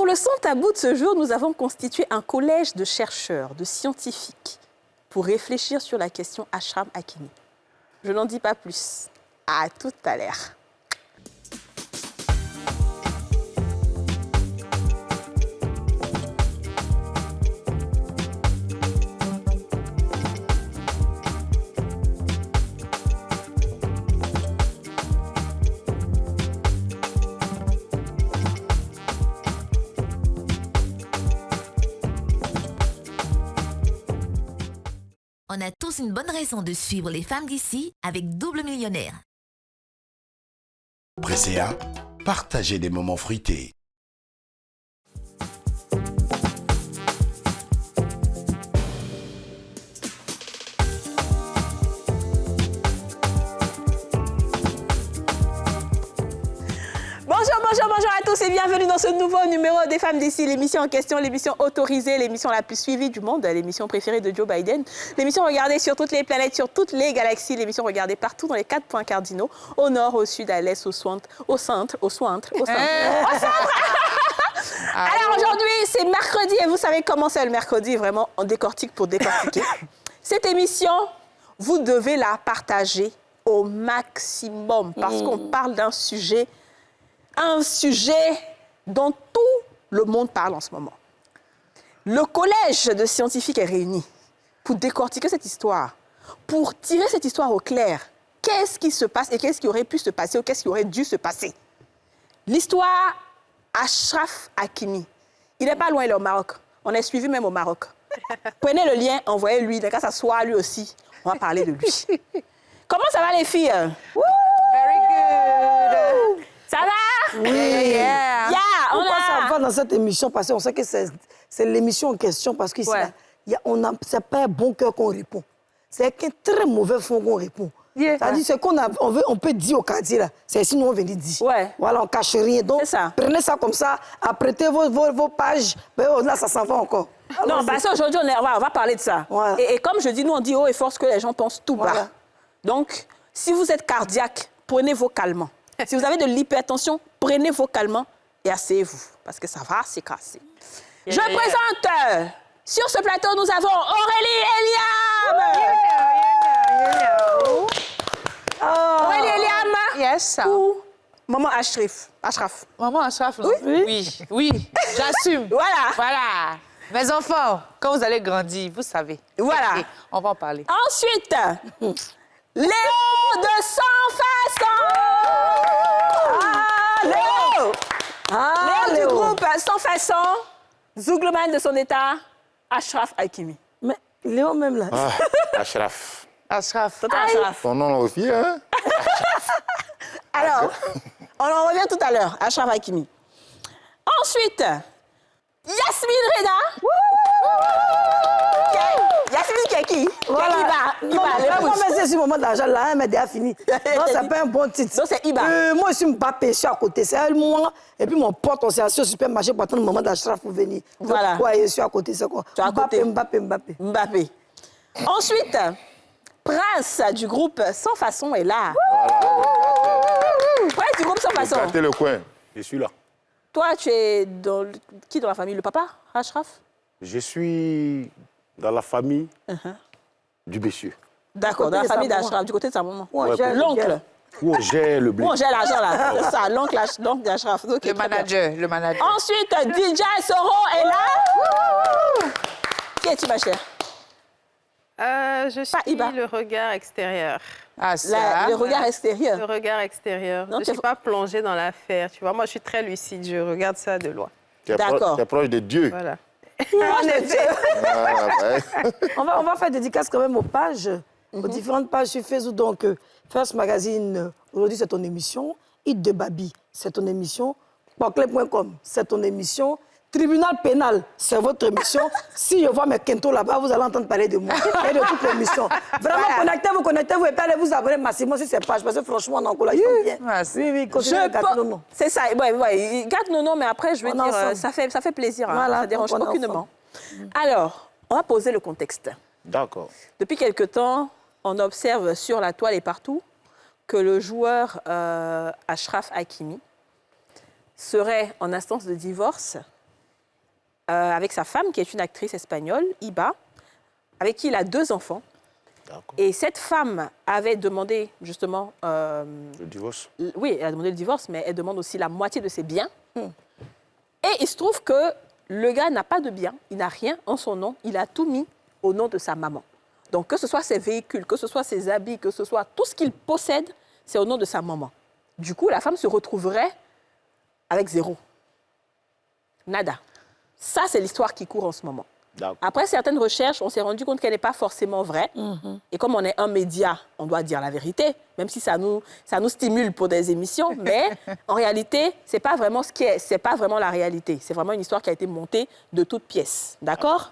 le Sans Tabou de ce jour, nous avons constitué un collège de chercheurs, de scientifiques, pour réfléchir sur la question Ashraf Hakimi. Je n'en dis pas plus. À tout à l'heure. On a tous une bonne raison de suivre les femmes d'ici avec Double Millionnaire. Presséa, partagez des moments fruités. Bonjour à tous et bienvenue dans ce nouveau numéro des Femmes d'ici, l'émission en question, l'émission autorisée, l'émission la plus suivie du monde, l'émission préférée de Joe Biden, l'émission regardée sur toutes les planètes, sur toutes les galaxies, l'émission regardée partout dans les 4 points cardinaux, au nord, au sud, à l'est, au centre. Alors aujourd'hui, c'est mercredi et vous savez comment c'est le mercredi, vraiment, on décortique pour décortiquer. Cette émission, vous devez la partager au maximum parce qu'on parle d'un sujet dont tout le monde parle en ce moment. Le collège de scientifiques est réuni pour décortiquer cette histoire, pour tirer cette histoire au clair. Qu'est-ce qui se passe et qu'est-ce qui aurait pu se passer ou qu'est-ce qui aurait dû se passer? L'histoire Ashraf Hakimi. Il n'est pas loin, il est au Maroc. On est suivi même au Maroc. Prenez le lien, envoyez-lui, il a qu'à s'asseoir lui aussi. On va parler de lui. Comment ça va les filles? Very good. Ça va? Oui. Yeah. Pourquoi ça va dans cette émission? Parce qu'on sait que c'est l'émission en question, parce que c'est pas un bon cœur qu'on répond. C'est avec un très mauvais fond qu'on répond. C'est-à-dire, ce qu'on peut dire au quartier, là, c'est si nous on vient dire. Ouais. Voilà, on cache rien. Donc, prenez ça comme ça, apprêtez vos pages, là, ça s'en va encore. Alors, non, parce qu'aujourd'hui, on va parler de ça. Voilà. Et comme je dis, nous, on dit haut et fort ce que les gens pensent tout bas. Voilà. Donc, si vous êtes cardiaque, prenez vos calmants. Si vous avez de l'hypertension, prenez vos calmants et asseyez-vous, parce que ça va s'écrasser. Je présente, sur ce plateau, nous avons Aurélie Eliam. Aurélie Eliam. Yes. Ou Maman Ashraf. Maman Ashraf, non? Oui, j'assume. Voilà. Mes enfants, quand vous allez grandir, vous savez. Voilà. Okay, on va en parler. Ensuite, Léo de Sans Façon. Léo du groupe Sans Façon, Zougleman de son état, Ashraf Hakimi. Mais Léo même là. Ashraf. Ashraf. Ton nom aussi, hein? Alors, on en revient tout à l'heure, Ashraf Hakimi. Ensuite, Yasmine Reda. Yasmine qui est qui? Voilà. Iba. Moi, c'est ce moment d'argent là, mais déjà fini. Non, c'est pas un bon titre. Non, c'est Iba. Moi, je suis Mbappé, je suis à côté. C'est elle, moi. Et puis, mon pote, on s'est assis au supermarché pour attendre le moment d'Ashraf pour venir. Voilà. Ouais, je suis à côté, c'est quoi? Tu es à côté. Mbappé. Ensuite, Prince du groupe Sans Façon est là. Prince du groupe Sans Façon. Gâtez le coin, je suis là. Toi, tu es qui dans la famille? Le papa, Ashraf? Je suis dans la famille du monsieur. D'accord, dans la famille d'Ashraf, du côté de sa maman. L'oncle. Où on gère le blé. Où on gère l'argent, là. C'est ça, l'oncle d'Ashraf. Okay, Le manager. Ensuite, DJ Soro est là. Qui es-tu, ma chère? Je suis le regard extérieur. Ah, ça. Le regard extérieur. Le regard extérieur. Non, je ne suis pas plongée dans l'affaire, tu vois. Moi, je suis très lucide, je regarde ça de loin. D'accord. Tu es proche de Dieu. Voilà. En effet. On va faire dédicace quand même aux pages, aux différentes pages sur Facebook. Donc, First Magazine, aujourd'hui, c'est ton émission. Hit de Babi, c'est ton émission. Barclay.com, c'est ton émission. Tribunal pénal, c'est votre émission. Si je vois mes quintos là-bas, vous allez entendre parler de moi et de toute l'émission. Vraiment, connectez-vous et puis allez vous abonner massivement sur ces pages parce que franchement, on là, ils sont bien. Oui, continuez, gâte Nono. C'est ça, ouais, gâte Nono, mais après, je veux dire, ça fait plaisir. Voilà, ça ne dérange aucunement. Alors, on va poser le contexte. D'accord. Depuis quelque temps, on observe sur la toile et partout que le joueur Ashraf Hakimi serait en instance de divorce avec sa femme, qui est une actrice espagnole, Iba, avec qui il a 2 enfants. Et cette femme avait demandé justement... Le divorce. Oui, elle a demandé le divorce, mais elle demande aussi la moitié de ses biens. Et il se trouve que le gars n'a pas de biens, il n'a rien en son nom, il a tout mis au nom de sa maman. Donc que ce soit ses véhicules, que ce soit ses habits, que ce soit tout ce qu'il possède, c'est au nom de sa maman. Du coup, la femme se retrouverait avec 0. Nada. Ça, c'est l'histoire qui court en ce moment. Après certaines recherches, on s'est rendu compte qu'elle n'est pas forcément vraie. Et comme on est un média, on doit dire la vérité, même si ça nous stimule pour des émissions. Mais en réalité, c'est pas vraiment c'est pas vraiment la réalité. C'est vraiment une histoire qui a été montée de toutes pièces. D'accord?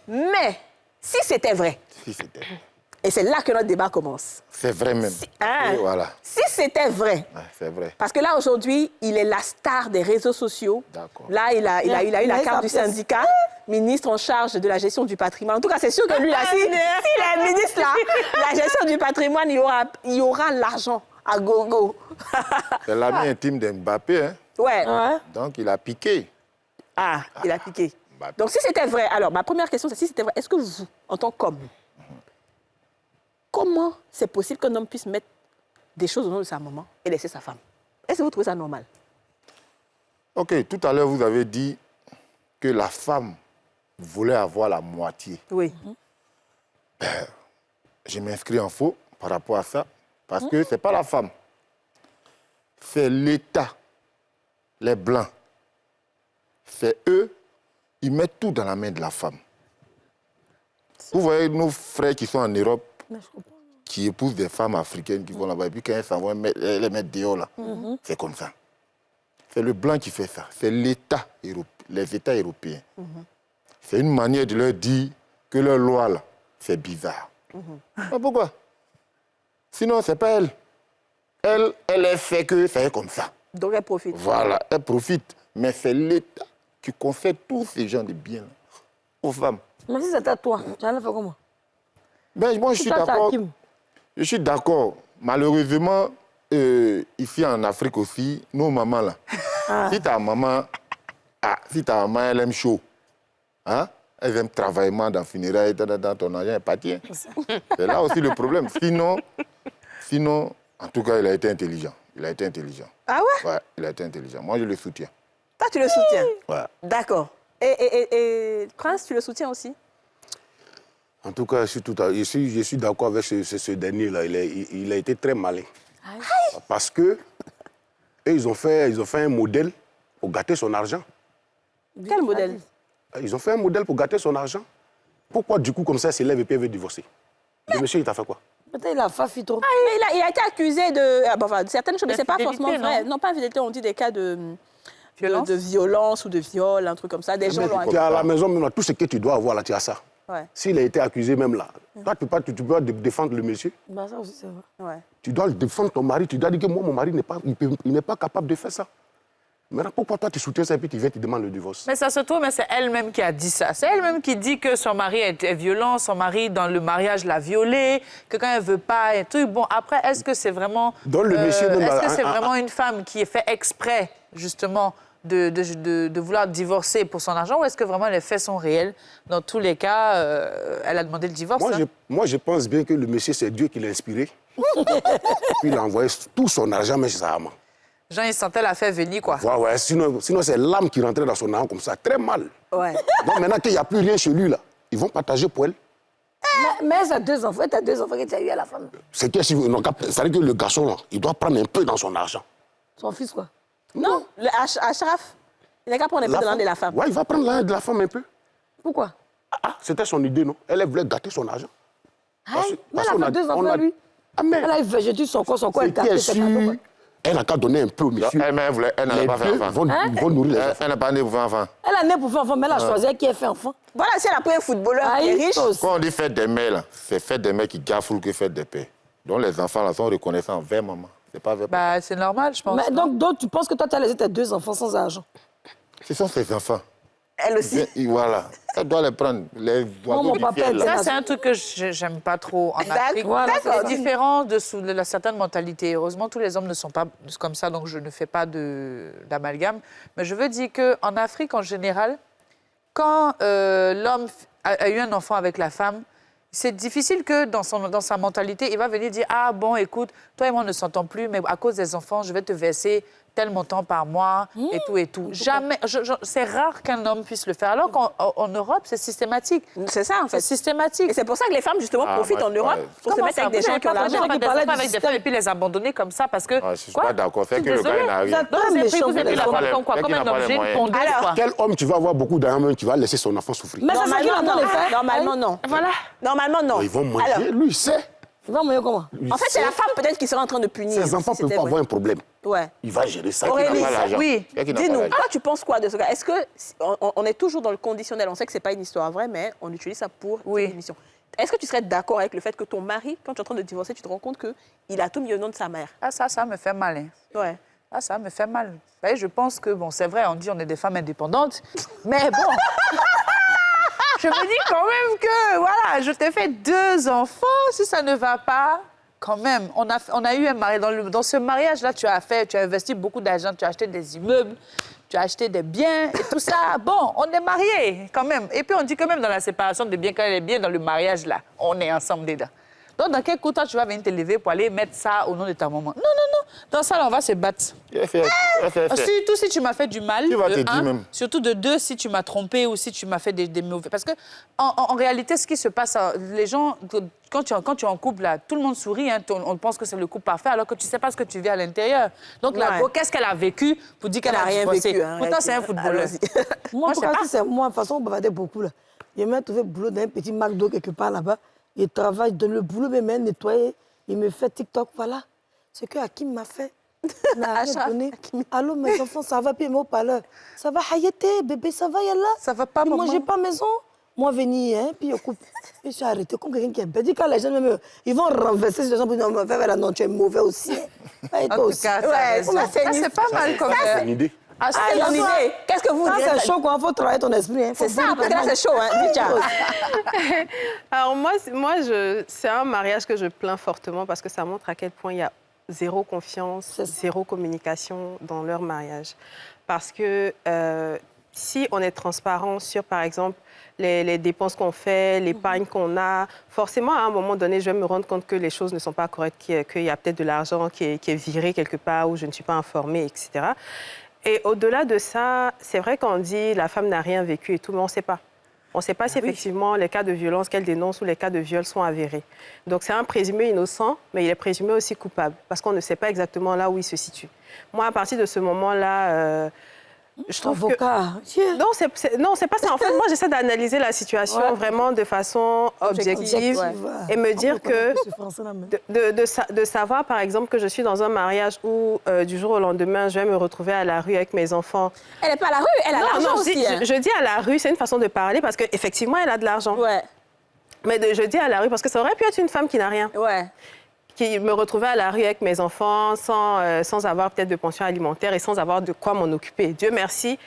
Mais si c'était vrai. Si c'était vrai. Et c'est là que notre débat commence. C'est vrai même. Et voilà. Si c'était vrai. Ouais, c'est vrai. Parce que là, aujourd'hui, il est la star des réseaux sociaux. D'accord. Là, il a eu la carte du syndicat, ministre en charge de la gestion du patrimoine. En tout cas, c'est sûr que lui, là, s'il est ministre, là, la gestion du patrimoine, il y aura l'argent à gogo. C'est l'ami intime d'Mbappé, hein? Ouais. Donc, il a piqué. Ah, il a piqué. Mbappé. Donc, si c'était vrai, alors, ma première question, c'est si c'était vrai, est-ce que vous, en tant qu'homme, comment c'est possible qu'un homme puisse mettre des choses au nom de sa maman et laisser sa femme? Est-ce que vous trouvez ça normal? OK, tout à l'heure, vous avez dit que la femme voulait avoir la moitié. Oui. Je m'inscris en faux par rapport à ça, parce que ce n'est pas la femme. C'est l'État, les Blancs. C'est eux, ils mettent tout dans la main de la femme. Vous voyez nos frères qui sont en Europe, qui épousent des femmes africaines qui vont là-bas, et puis quand elles s'en vont les mettre dehors, là. C'est comme ça. C'est le Blanc qui fait ça. C'est l'État, les États européens. C'est une manière de leur dire que leur loi, là, c'est bizarre. Mais pourquoi? Sinon, ce n'est pas elle. Elle fait que ça est comme ça. Donc, elle profite. Voilà, elle profite. Mais c'est l'État qui concède tous ces gens de biens aux femmes. Mais si c'était toi, tu allais faire comment? Ben, moi, je suis d'accord. Je suis d'accord. Malheureusement, ici en Afrique aussi, nos mamans, là, si ta maman, elle aime chaud, hein? Elle aime travailler dans le funérailles, dans ton argent, elle pâtit. C'est là aussi le problème. Sinon, en tout cas, il a été intelligent. Ah ouais? Ouais, il a été intelligent. Moi, je le soutiens. Toi, tu le soutiens? Ouais. D'accord. Et Prince, tu le soutiens aussi? En tout cas, je suis d'accord avec ce dernier-là. Il a été très malin. Parce que ils ont fait un modèle pour gâter son argent. Quel modèle? Ils ont fait un modèle pour gâter son argent. Pourquoi, du coup, comme ça, il s'élève et puis il veut divorcer? Le monsieur, il t'a fait quoi? Peut-être il a fafi trop. Mais il a été accusé de certaines choses, mais ce n'est pas forcément vrai. Non, pas infidélité, on dit des cas de violence ou de viol, un truc comme ça. Des gens l'ont accusé. Tu es à la maison, même tout ce que tu dois avoir, là, tu as ça. Ouais. S'il a été accusé même là, toi, tu peux défendre le monsieur. Bah, ça aussi, c'est vrai. Ouais. Tu dois défendre ton mari. Tu dois dire que moi, mon mari n'est pas capable de faire ça. Maintenant, pourquoi toi, tu soutiens ça et puis tu viens, tu demandes le divorce? Mais ça se trouve, mais c'est elle-même qui a dit ça. C'est elle-même qui dit que son mari est violent, son mari, dans le mariage, l'a violée, que quand elle ne veut pas, et tout. Bon, après, est-ce que c'est vraiment... Dans le monsieur, même est-ce que c'est vraiment une femme qui est fait exprès, justement, de vouloir divorcer pour son argent, ou est-ce que vraiment les faits sont réels? Dans tous les cas, elle a demandé le divorce. Moi, je pense bien que le monsieur, c'est Dieu qui l'a inspiré. Et puis il a envoyé tout son argent, mais chez sa maman. Jean, il sentait la fait venir, quoi. Ouais, sinon c'est l'âme qui rentrait dans son argent comme ça, très mal. Ouais. Donc maintenant qu'il n'y a plus rien chez lui, là, ils vont partager pour elle. Mais elle a 2 enfants. Tu as 2 enfants que tu as eu à la femme. C'est que, c'est-à-dire que le garçon, là, il doit prendre un peu dans son argent. Son fils, quoi. Non, Achraf, il n'a qu'à prendre un peu de l'un de la femme. Ouais, il va prendre l'un de la femme un peu. Pourquoi? C'était son idée, non? Elle voulait gâter son argent. Mais elle a fait 2 enfants, lui. Ah, mais... Elle a végété son corps, elle gâtait ses cadeaux. Elle n'a qu'à donner un peu au monsieur. Elle n'avait pas fait enfant. Vont nourrir les enfants. Elle n'a pas né pour faire enfant. Elle a né pour faire enfant, mais elle a choisi qui a fait enfant. Voilà, si elle a pris un footballeur qui est riche. Quand on dit fête des mères, là, c'est fête des mères qui gaffent que fête des pères. Donc les enfants là, sont reconnaissants envers maman. C'est pas vrai. Bah, c'est normal, je pense. Mais donc, tu penses que toi, tu as laissé tes 2 enfants sans argent? Ce sont ses enfants. Elle aussi. Et voilà. Elle doit les prendre. Les mon papa, elle Ça, c'est un truc que j'aime pas trop en Afrique. Voilà, C'est différent de la certaine mentalité. Heureusement, tous les hommes ne sont pas comme ça, donc je ne fais pas d'amalgame. Mais je veux dire qu'en Afrique, en général, quand l'homme a eu un enfant avec la femme, c'est difficile que dans sa mentalité, il va venir dire « Ah bon, écoute, toi et moi ne s'entendons plus, mais à cause des enfants, je vais te verser tel montant par mois et tout et tout. » Jamais, c'est rare qu'un homme puisse le faire. Alors qu'en Europe, c'est systématique. C'est ça, en fait. C'est systématique. Et c'est pour ça que les femmes, justement, profitent en Europe pour se mettre avec des gens qui ont l'argent. Avec des femmes et puis les abandonner comme ça parce que... Je ne suis pas d'accord. Fait que le gars n'a rien. Vous avez la femme comme quoi? Comme un objet, une tondeuse, quoi. Quel homme tu vas avoir beaucoup d'argent, tu vas laisser son enfant souffrir? Mais c'est ça qu'il est en train de faire. Normalement, non. Voilà. Normalement, non. Ils vont manger, Alors, lui, il sait. Il va mourir comment? en fait, c'est la femme peut-être qui sera en train de punir. Ses enfants ne si peuvent c'était pas vrai. avoir un problème. Ouais. Il va gérer ça. Aurélie, n'a pas l'argent. oui, Quelqu'un qui n'a pas dis-nous, l'argent. toi, tu penses quoi de ce cas? Est-ce que, on est toujours dans le conditionnel, on sait que ce n'est pas une histoire vraie, mais on utilise ça pour Oui. une émission. Est-ce que tu serais d'accord avec le fait que ton mari, quand tu es en train de divorcer, tu te rends compte qu'il a tout mis au nom de sa mère? Ah, ça me fait mal. Hein. Ouais. Ah, ça me fait mal. Vous voyez, je pense que, bon, c'est vrai, on dit on est des femmes indépendantes, mais bon... Je me dis quand même que, voilà, je t'ai fait 2 enfants, si ça ne va pas, quand même. On a eu un mariage. Dans ce mariage-là, tu as investi beaucoup d'argent, tu as acheté des immeubles, tu as acheté des biens et tout ça. Bon, on est mariés quand même. Et puis on dit que même dans la séparation des biens, quand il est bien dans le mariage-là, on est ensemble dedans. Donc, dans quel coup, toi, tu vas venir te lever pour aller mettre ça au nom de ta maman? Non, non, non. Dans ça, là, on va se battre. Surtout si tu m'as fait du mal. Tu vas te de dire un, même. surtout de 2, si tu m'as trompé ou si tu m'as fait des mauvais. Parce que, en réalité, ce qui se passe, les gens, quand tu es en couple, là, tout le monde sourit. Hein, on pense que c'est le couple parfait, alors que tu ne sais pas ce que tu vis à l'intérieur. Donc, la go, qu'est-ce qu'elle a vécu pour dire qu'elle a rien vécu? Hein, pourtant, c'est un footballeur. Moi, en tout cas, si c'est moi, de toute façon, on bavardait beaucoup. Là. Il m'a trouvé boulot dans un petit McDo quelque part là-bas. Il travaille, donne le boulot, mais même nettoyer. Il me fait TikTok, voilà. Ce que Hakim m'a fait. Il n'a rien donné. Allô, mes enfants, ça va, puis mes haut-parleurs. Ça va, Hayete, bébé, ça va, Yalla? Ça va pas, puis maman? moi, j'ai pas maison. Moi, venir, hein, puis je coupe. Je suis arrêtée comme quelqu'un qui est bête. Quand les gens, même, ils vont renverser ces gens pour dire, non, tu es mauvais aussi. Et toi aussi. Ouais, c'est pas mal comme ça. C'est une idée. Ah, c'est une idée. Qu'est-ce que vous Quand dites? c'est chaud, il faut travailler ton esprit. Hein. C'est ça, parce que là, c'est chaud. Hein. Dis, ciao. Alors c'est un mariage que je plains fortement parce que ça montre à quel point il y a zéro confiance, zéro communication dans leur mariage. Parce que si on est transparent sur, par exemple, les dépenses qu'on fait, l'épargne qu'on a, forcément, à un moment donné, je vais me rendre compte que les choses ne sont pas correctes, qu'il y a peut-être de l'argent qui est viré quelque part où je ne suis pas informée, etc. Et au-delà de ça, c'est vrai qu'on dit la femme n'a rien vécu et tout, mais on ne sait pas. On ne sait pas si effectivement les cas de violence qu'elle dénonce ou les cas de viol sont avérés. Donc c'est un présumé innocent, mais il est présumé aussi coupable, parce qu'on ne sait pas exactement là où il se situe. Moi, à partir de ce moment-là, je trouve avocat. que... Non, c'est pas ça. En fait, moi, j'essaie d'analyser la situation vraiment de façon objective et me dire que... De savoir, par exemple, que je suis dans un mariage où, du jour au lendemain, je vais me retrouver à la rue avec mes enfants. Elle n'est pas à la rue, elle a l'argent aussi. Hein. Je dis à la rue, c'est une façon de parler parce qu'effectivement, elle a de l'argent. Ouais. Mais je dis à la rue parce que ça aurait pu être une femme qui n'a rien. Ouais. Qui me retrouvait à la rue avec mes enfants sans avoir peut-être de pension alimentaire et sans avoir de quoi m'en occuper. Dieu merci,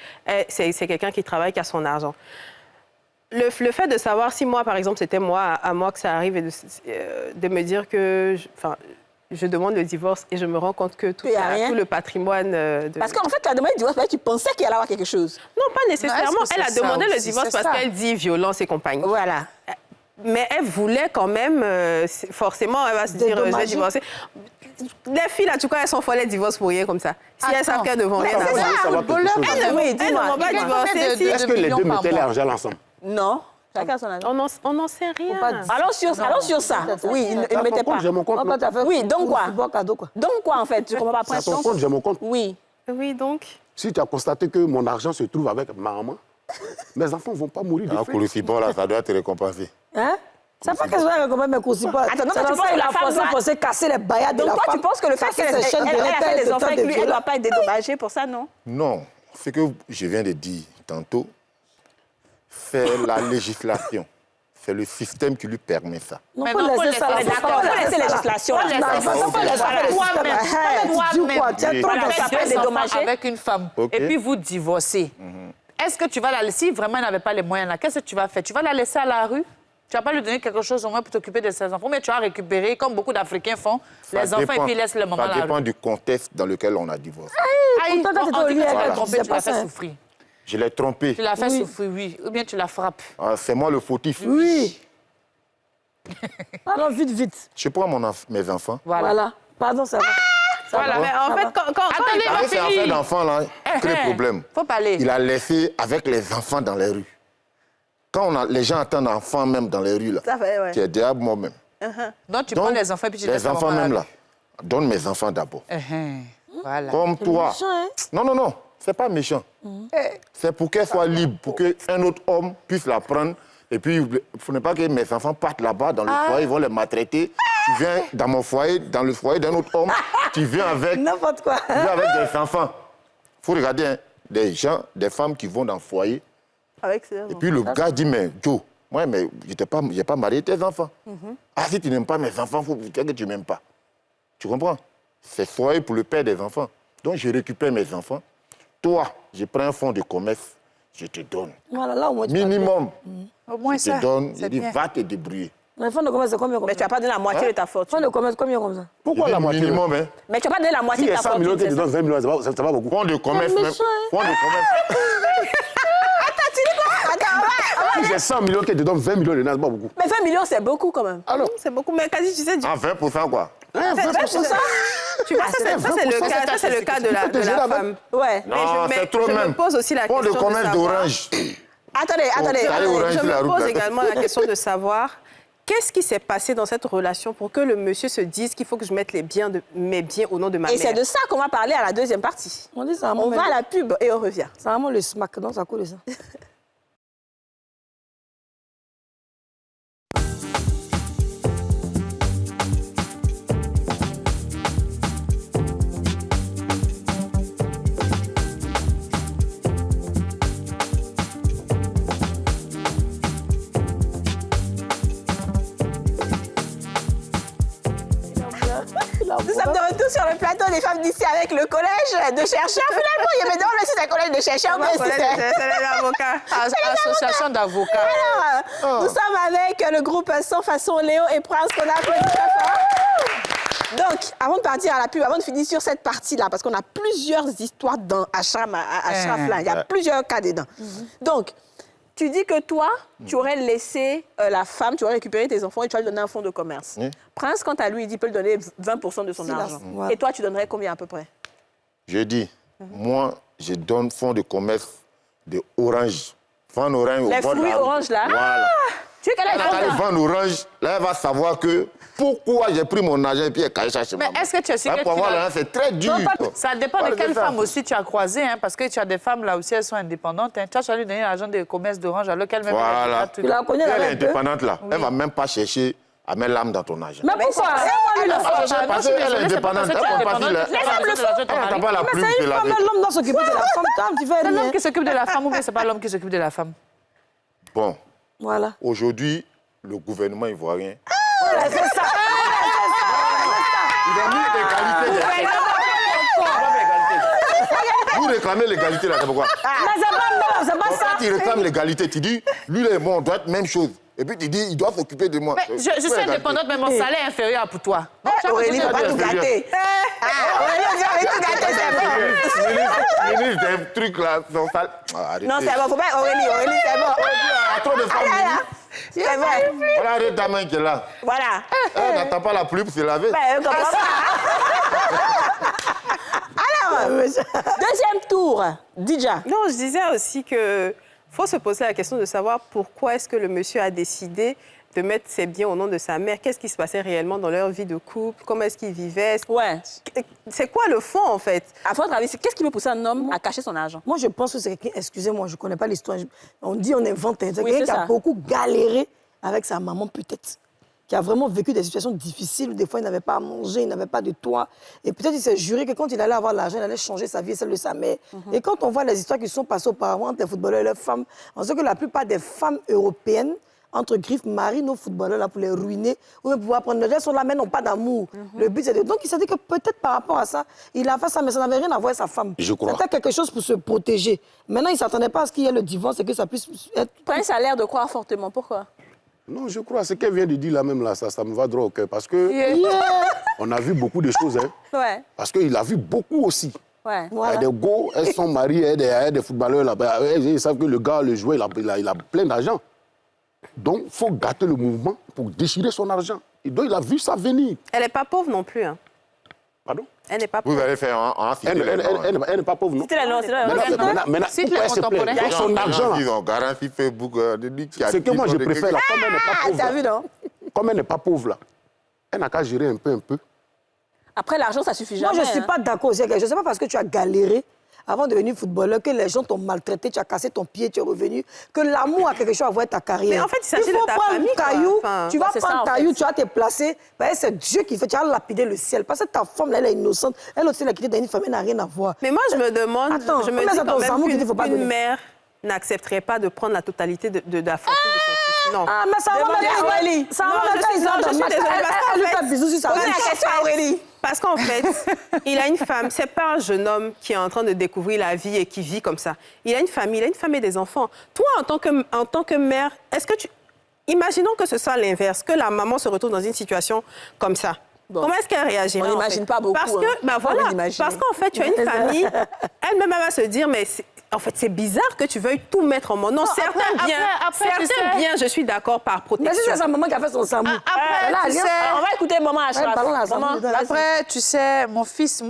c'est quelqu'un qui travaille, qui a son argent. Le fait de savoir si moi, par exemple, c'était à moi que ça arrive et de me dire que je demande le divorce et je me rends compte que tout le patrimoine... Parce qu'en fait, tu as demandé le divorce parce que tu pensais qu'il allait avoir quelque chose. Non, pas nécessairement. Elle a demandé le divorce parce qu'elle dit violence et compagnie. Voilà. Mais elle voulait quand même, forcément, elle va se dire, je vais divorcer. Les filles, là, tu vois, elles sont folles, elles divorcent pour rien comme ça. Si elles savent qu'elles ne vont rien avoir. Elles ne vont pas divorcer. Est-ce que les deux mettaient l'argent ensemble? Non. Chacun son argent. On n'en sait rien. Allons sur ça. Oui, il ne mettait pas. J'ai mon compte. Oui, donc quoi? Donc quoi, en fait? Je ne comprends pas. C'est ton compte, j'ai mon compte. Oui. Oui, donc... Si tu as constaté que mon argent se trouve avec ma maman, mes enfants ne vont pas mourir de faim. Crucifix, là, ça doit te récompenser. Hein? C'est pas qu'elle soit récompensée, mais crucifix. Attends, donc tu penses que la femme doit casser les baillards de la femme. Donc toi, tu penses que le fait qu'elle a fait des enfants avec lui, elle ne doit pas être dédommagée pour ça, non? Non. Ce que je viens de dire tantôt, c'est la législation. C'est le système qui lui permet ça. Non, faut laisser ça. D'accord, faut laisser la législation. Avec une femme, et puis vous divorcez. Est-ce que tu vas la laisser, si vraiment elle n'avait pas les moyens là, qu'est-ce que tu vas faire? Tu vas la laisser à la rue? Tu vas pas lui donner quelque chose au moins pour t'occuper de ses enfants, mais tu vas récupérer, comme beaucoup d'Africains font, les enfants et puis ils laissent le moment là. Ça dépend du contexte dans lequel on a divorcé. On dit que tu vas tromper, tu vas faire souffrir. Je l'ai trompé. Tu l'as fait souffrir, oui. Ou bien tu la frappes. Ah, c'est moi le fautif. Oui. Pardon, vite, vite. Je prends mes enfants. Voilà. Pardon, ça va. Ça Voilà. va. Mais en fait, quand Attendez, il ma Avec ces affaires fille. d'enfants, là, très problème. Faut parler. Il a laissé avec les enfants dans les rues. Quand les gens attendent enfants même dans les rues, là, Ça fait, ouais. tu es diable moi-même. Donc, tu Donc, prends les enfants et puis tu laisses les ta enfants maman même là. là. Donne mes enfants d'abord. Voilà. Comme toi. méchant, hein. Non, non, non. C'est pas méchant. C'est pour qu'elle soit libre, pour qu'un autre homme puisse la prendre. Et puis, il ne faudrait pas que mes enfants partent là-bas dans le foyer, ils vont les maltraiter. Tu viens dans mon foyer, dans le foyer d'un autre homme, tu viens avec, N'importe quoi. tu viens avec des enfants. Il faut regarder hein, des gens, des femmes qui vont dans le foyer. Avec ça. Et puis le gars dit, mais Joe, moi, mais je n'ai pas marié tes enfants. Ah, si tu n'aimes pas mes enfants, il faut dire que tu ne m'aimes pas. Tu comprends? C'est foyer pour le père des enfants. Donc, je récupère mes enfants. Toi, je prends un fonds de commerce, je te donne. Voilà, là, au moins, tu Minimum, Au moins je ça. te donne. Je c'est dis, bien. va te débrouiller. Mais fonds de commerce, c'est combien comme Mais ça? tu vas pas donner la moitié de ta fortune. Fonds de commerce, combien comme ça? Pourquoi Je la dis moitié minimum, hein. Mais tu vas pas donner la moitié Si de il y ta a 100 millions fortune. qui te c'est ça. donnent 20 millions, ça va beaucoup. Fonds de commerce, même. méchant, hein. Fonds de commerce. Si j'ai 100 millions qui te donnent 20 millions, c'est pas beaucoup. Mais 20 millions, c'est beaucoup quand même. Alors, C'est beaucoup, mais quasi, tu sais, en 20%, quoi. tu vois, ça, c'est le cas de la femme. Ouais. Mais Non, c'est trop je même. me pose aussi la Fonds de question de commerce savoir... d'Orange. Attendez. ça y est, Orange, Je sur la me route, pose là. également la question de savoir qu'est-ce qui s'est passé dans cette relation pour que le monsieur se dise qu'il faut que je mette mes biens au nom de ma Et mère. c'est de ça qu'on va parler à la deuxième partie. On dit ça, On va à la pub et on revient. C'est vraiment le smack, non? Ça coule ça. Nous sommes de retour sur le plateau des femmes d'ici avec le collège de chercheurs. Finalement, il y avait dans le site un collège de chercheurs. Mais C'est l'avocat. Association d'avocats. Alors, nous sommes avec le groupe Sans Façon, Léo et Prince, qu'on a applaudi très fort. Donc, avant de partir à la pub, avant de finir sur cette partie-là, parce qu'on a plusieurs histoires dans Ashraf, là, il y a plusieurs cas dedans. Donc, tu dis que toi, tu aurais laissé la femme, tu aurais récupéré tes enfants et tu vas lui donner un fonds de commerce. Oui. Prince, quant à lui, il dit qu'il peut lui donner 20% de son C'est la- argent. voilà. Et toi, tu donnerais combien à peu près? Je dis, moi, je donne fonds de commerce de Orange. Fonds orange au Les bord de fruits la route. orange, là? Voilà. Tu sais qu'elle a Quand elle une vend orange, là, elle va savoir que pourquoi j'ai pris mon argent et puis elle cache ça chez Mais maman. est-ce que tu es sûr Là, que pour tu avoir vas- l'argent, c'est très dur. Ça dépend de Voilà, quelle c'est ça. femme aussi tu as croisé, hein, parce que tu as des femmes là aussi, elles sont indépendantes. Hein. Tu as choisi de donner l'argent de commerce d'Orange alors qu'elle-même... Voilà. Tu la connais, Elle la est un peu? indépendante, là. Elle va même pas chercher à mettre l'âme dans ton argent. Mais pourquoi? Elle va pas chercher parce qu'elle est indépendante. Elle prend pas Les femmes le font. Elle n'entend pas la Mais plume, c'est c'est une la femme, vérité. l'homme doit s'occuper de la femme. Toi, tu fais C'est l'homme rien. qui s'occupe de la femme ou bien c'est pas l'homme qui s'occupe de la femme? Bon, Voilà. aujourd'hui, le gouvernement ivoirien, Voilà, c'est ça. il a mis l'égalité. Vous réclamez l'égalité, là, c'est pourquoi? Mais c'est pas non, c'est pas Quand ça. il réclame l'égalité, tu dis, lui, là, bon, on doit être même chose. Et puis tu dis, il doit s'occuper de moi. Mais je suis indépendante, mais mon salaire est inférieur pour toi. Aurélie ne va pas tout inférieur. gâter. Aurélie, on dit, on va tout gâter, c'est bon. Ministre des trucs là, son sale. Ah, arrêtez. Non, c'est bon, faut pas... Aurélie, c'est bon. Il y a trop de femmes. Ah, là, c'est vrai. Voilà, arrête ta main qui est là. Voilà. Elle n'attend pas la pluie pour se laver. Ben, je comprends pas. Alors, deuxième tour, Dija. Non, je disais aussi que faut se poser la question de savoir pourquoi est-ce que le monsieur a décidé de mettre ses biens au nom de sa mère. Qu'est-ce qui se passait réellement dans leur vie de couple? Comment est-ce qu'ils vivaient? Ouais. C'est quoi le fond, en fait? À votre avis, qu'est-ce qui peut pousser un homme à cacher son argent? Moi, je pense que c'est quelqu'un, excusez-moi, je ne connais pas l'histoire. On dit on invente. C'est Oui, quelqu'un c'est qui a ça. beaucoup galéré avec sa maman, peut-être. Qui a vraiment vécu des situations difficiles où des fois il n'avait pas à manger, il n'avait pas de toit. Et peut-être il s'est juré que quand il allait avoir l'argent, il allait changer sa vie et celle de sa mère. Et quand on voit les histoires qui sont passées auparavant entre les footballeurs et leurs femmes, on sait que la plupart des femmes européennes, entre griffes, marient nos footballeurs là pour les ruiner ou même pouvoir prendre le reste, sur la main, n'ont pas d'amour. Le but, c'est de... Donc il s'est dit que peut-être par rapport à ça, il a fait ça, mais ça n'avait rien à voir avec sa femme. Je crois. C'était quelque chose pour se protéger. Maintenant, il ne s'attendait pas à ce qu'il y ait le divorce et que ça puisse être... Prince a l'air de croire fortement. Pourquoi? Non, je crois, ce qu'elle vient de dire là même, là, ça me va droit au cœur. Parce que on a vu beaucoup de choses, hein. Ouais. Parce qu'il a vu beaucoup aussi. Ouais. Il y a des go, elles sont mariées, il y a des footballeurs là-bas. Ils savent que le gars, le joueur, il a plein d'argent. Donc, il faut gâter le mouvement pour déchirer son argent. Et donc, il a vu ça venir. Elle n'est pas pauvre non plus. Hein. Pardon? Elle n'est pas Vous pauvre. allez faire un Elle n'est pas pauvre, non? C'était la lance. Maintenant, Si tu pourquoi es elle se plaint? contemporain. Donc, son argent, Ils ont garanti Facebook. c'est que moi, je préfère, là, comme elle n'est pas pauvre, T'as vu, non? comme elle n'est pas pauvre, là, elle n'a qu'à gérer un peu. Après, l'argent, ça suffit Moi, jamais. je ne suis pas d'accord aussi avec elle. Je ne sais pas parce que tu as galéré avant de devenir footballeur, que les gens t'ont maltraité, tu as cassé ton pied, tu es revenu, que l'amour a quelque chose à voir avec ta carrière. Mais en fait, il s'agit de ta prendre famille, quoi. caillou, Enfin, tu vas c'est ça, prendre en caillou, fait. tu vas te placer. Ben, c'est Dieu qui fait, tu vas lapider le ciel. Parce que ta femme, là, elle est innocente. Elle aussi, elle a quitté dans une famille, n'a rien à voir. Mais moi, je me demande, Attends, je me mais dis attends, quand Zamou même qui dit qu'il faut pas qu'une donner. mère n'accepterait pas de prendre la totalité de la fortune de son fils. Non. Ah, mais ça va Demandez à Aurélie. Ça Non, va je suis désolée, Elle lui parce qu'en fait bisous sur sa Posez la bouche. question à Aurélie. Parce qu'en fait, il a une femme. C'est pas un jeune homme qui est en train de découvrir la vie et qui vit comme ça. Il a une famille et des enfants. Toi, en tant que mère, est-ce que tu... Imaginons que ce soit l'inverse, que la maman se retrouve dans une situation comme ça. Bon. Comment est-ce qu'elle réagirait? On n'imagine pas beaucoup, Parce que, hein. ben Faut voilà, l'imaginer. parce qu'en fait, tu as une famille, elle-même elle va se dire, mais en fait, c'est bizarre que tu veuilles tout mettre en mon nom. Certains biens, je suis d'accord par Mais protection. c'est sa maman qui a fait son samou. Après, Là, tu viens. sais, On va écouter maman Achraf. ballon là, ça Maman, me donne. vas-y. Après, tu sais, mon fils,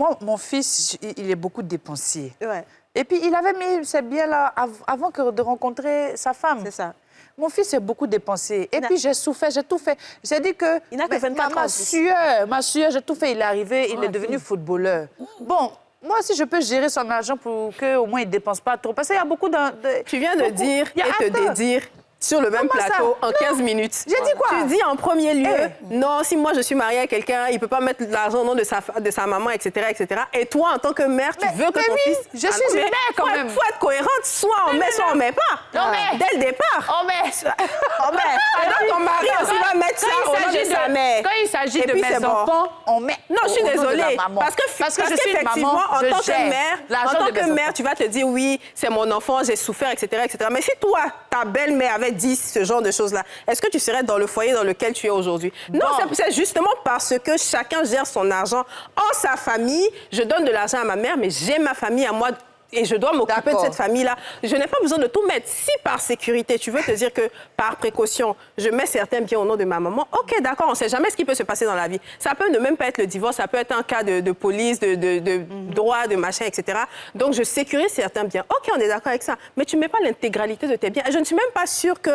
il est beaucoup dépensier. Ouais, Et puis, il avait mis ses biens-là avant de rencontrer sa femme. c'est ça. Mon fils est beaucoup dépensé. Et puis, j'ai souffert, j'ai tout fait. J'ai dit que... Il n'a que 24 ans, en plus. Ma sueur, j'ai tout fait. Il est arrivé, il est devenu footballeur. Bon, moi aussi, je peux gérer son argent pour qu'au moins, il ne dépense pas trop. Parce qu'il y a beaucoup de... Tu viens de dire Il y a et te attends. dédire sur le même Comment ça? plateau en Non. 15 minutes. J'ai dit quoi? Tu dis en premier lieu, Eh. non, si moi je suis mariée à quelqu'un, il ne peut pas mettre l'argent au nom de sa maman, etc., etc. Et toi, en tant que mère, tu veux que ton fils... je suis une mère quand même. Il faut être cohérente. Soit on met, soit on ne met pas. Non, mais- Dès le départ. Oh, mais... Et donc ton mari aussi va mettre ça au nom de sa mère. Quand il s'agit Et de puis, mes c'est bon. enfants, on met... Non, je suis au nom de désolée. la maman. Parce que je suis une maman, en tant que mère, tu vas te dire, oui, c'est mon enfant, j'ai souffert, etc., etc. Mais si toi, ta belle-mère avait dit ce genre de choses-là, est-ce que tu serais dans le foyer dans lequel tu es aujourd'hui? Non, c'est justement parce que chacun gère son argent en sa famille. Je donne de l'argent à ma mère, mais j'ai ma famille à moi. Et je dois m'occuper de D'accord. cette famille-là. Je n'ai pas besoin de tout mettre. Si par sécurité, tu veux te dire que par précaution, je mets certains biens au nom de ma maman, ok, d'accord, on ne sait jamais ce qui peut se passer dans la vie. Ça peut ne même pas être le divorce, ça peut être un cas de police, de droit, de machin, etc. Donc, je sécurise certains biens. Ok, on est d'accord avec ça. Mais tu ne mets pas l'intégralité de tes biens. Et je ne suis même pas sûre que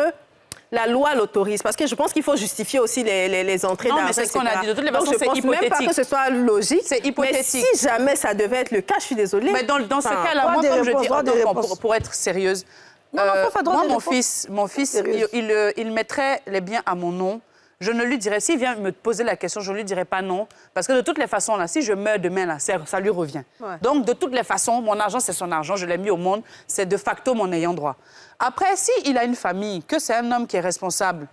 la loi l'autorise, parce que je pense qu'il faut justifier aussi les entrées Non, d'argent, mais c'est ce qu'on etc. a dit. De toutes les Donc, façons, je c'est pense même pas hypothétique. que ce soit logique. C'est hypothétique. Mais si jamais ça devait être le cas, je suis désolée. Mais dans ce Enfin, cas-là, droit moi, des comme je réponses, dis, droit des attends, réponses. pour être sérieuse, Non, non, faut faire droit moi, des mon fils, Sérieuse. il mettrait les biens à mon nom. Je ne lui dirais, s'il vient me poser la question, je ne lui dirais pas non. Parce que de toutes les façons, là, si je meurs demain, là, ça lui revient. Ouais. Donc, de toutes les façons, mon argent, c'est son argent. Je l'ai mis au monde. C'est de facto mon ayant droit. Après, s'il a une famille, que c'est un homme qui est responsable,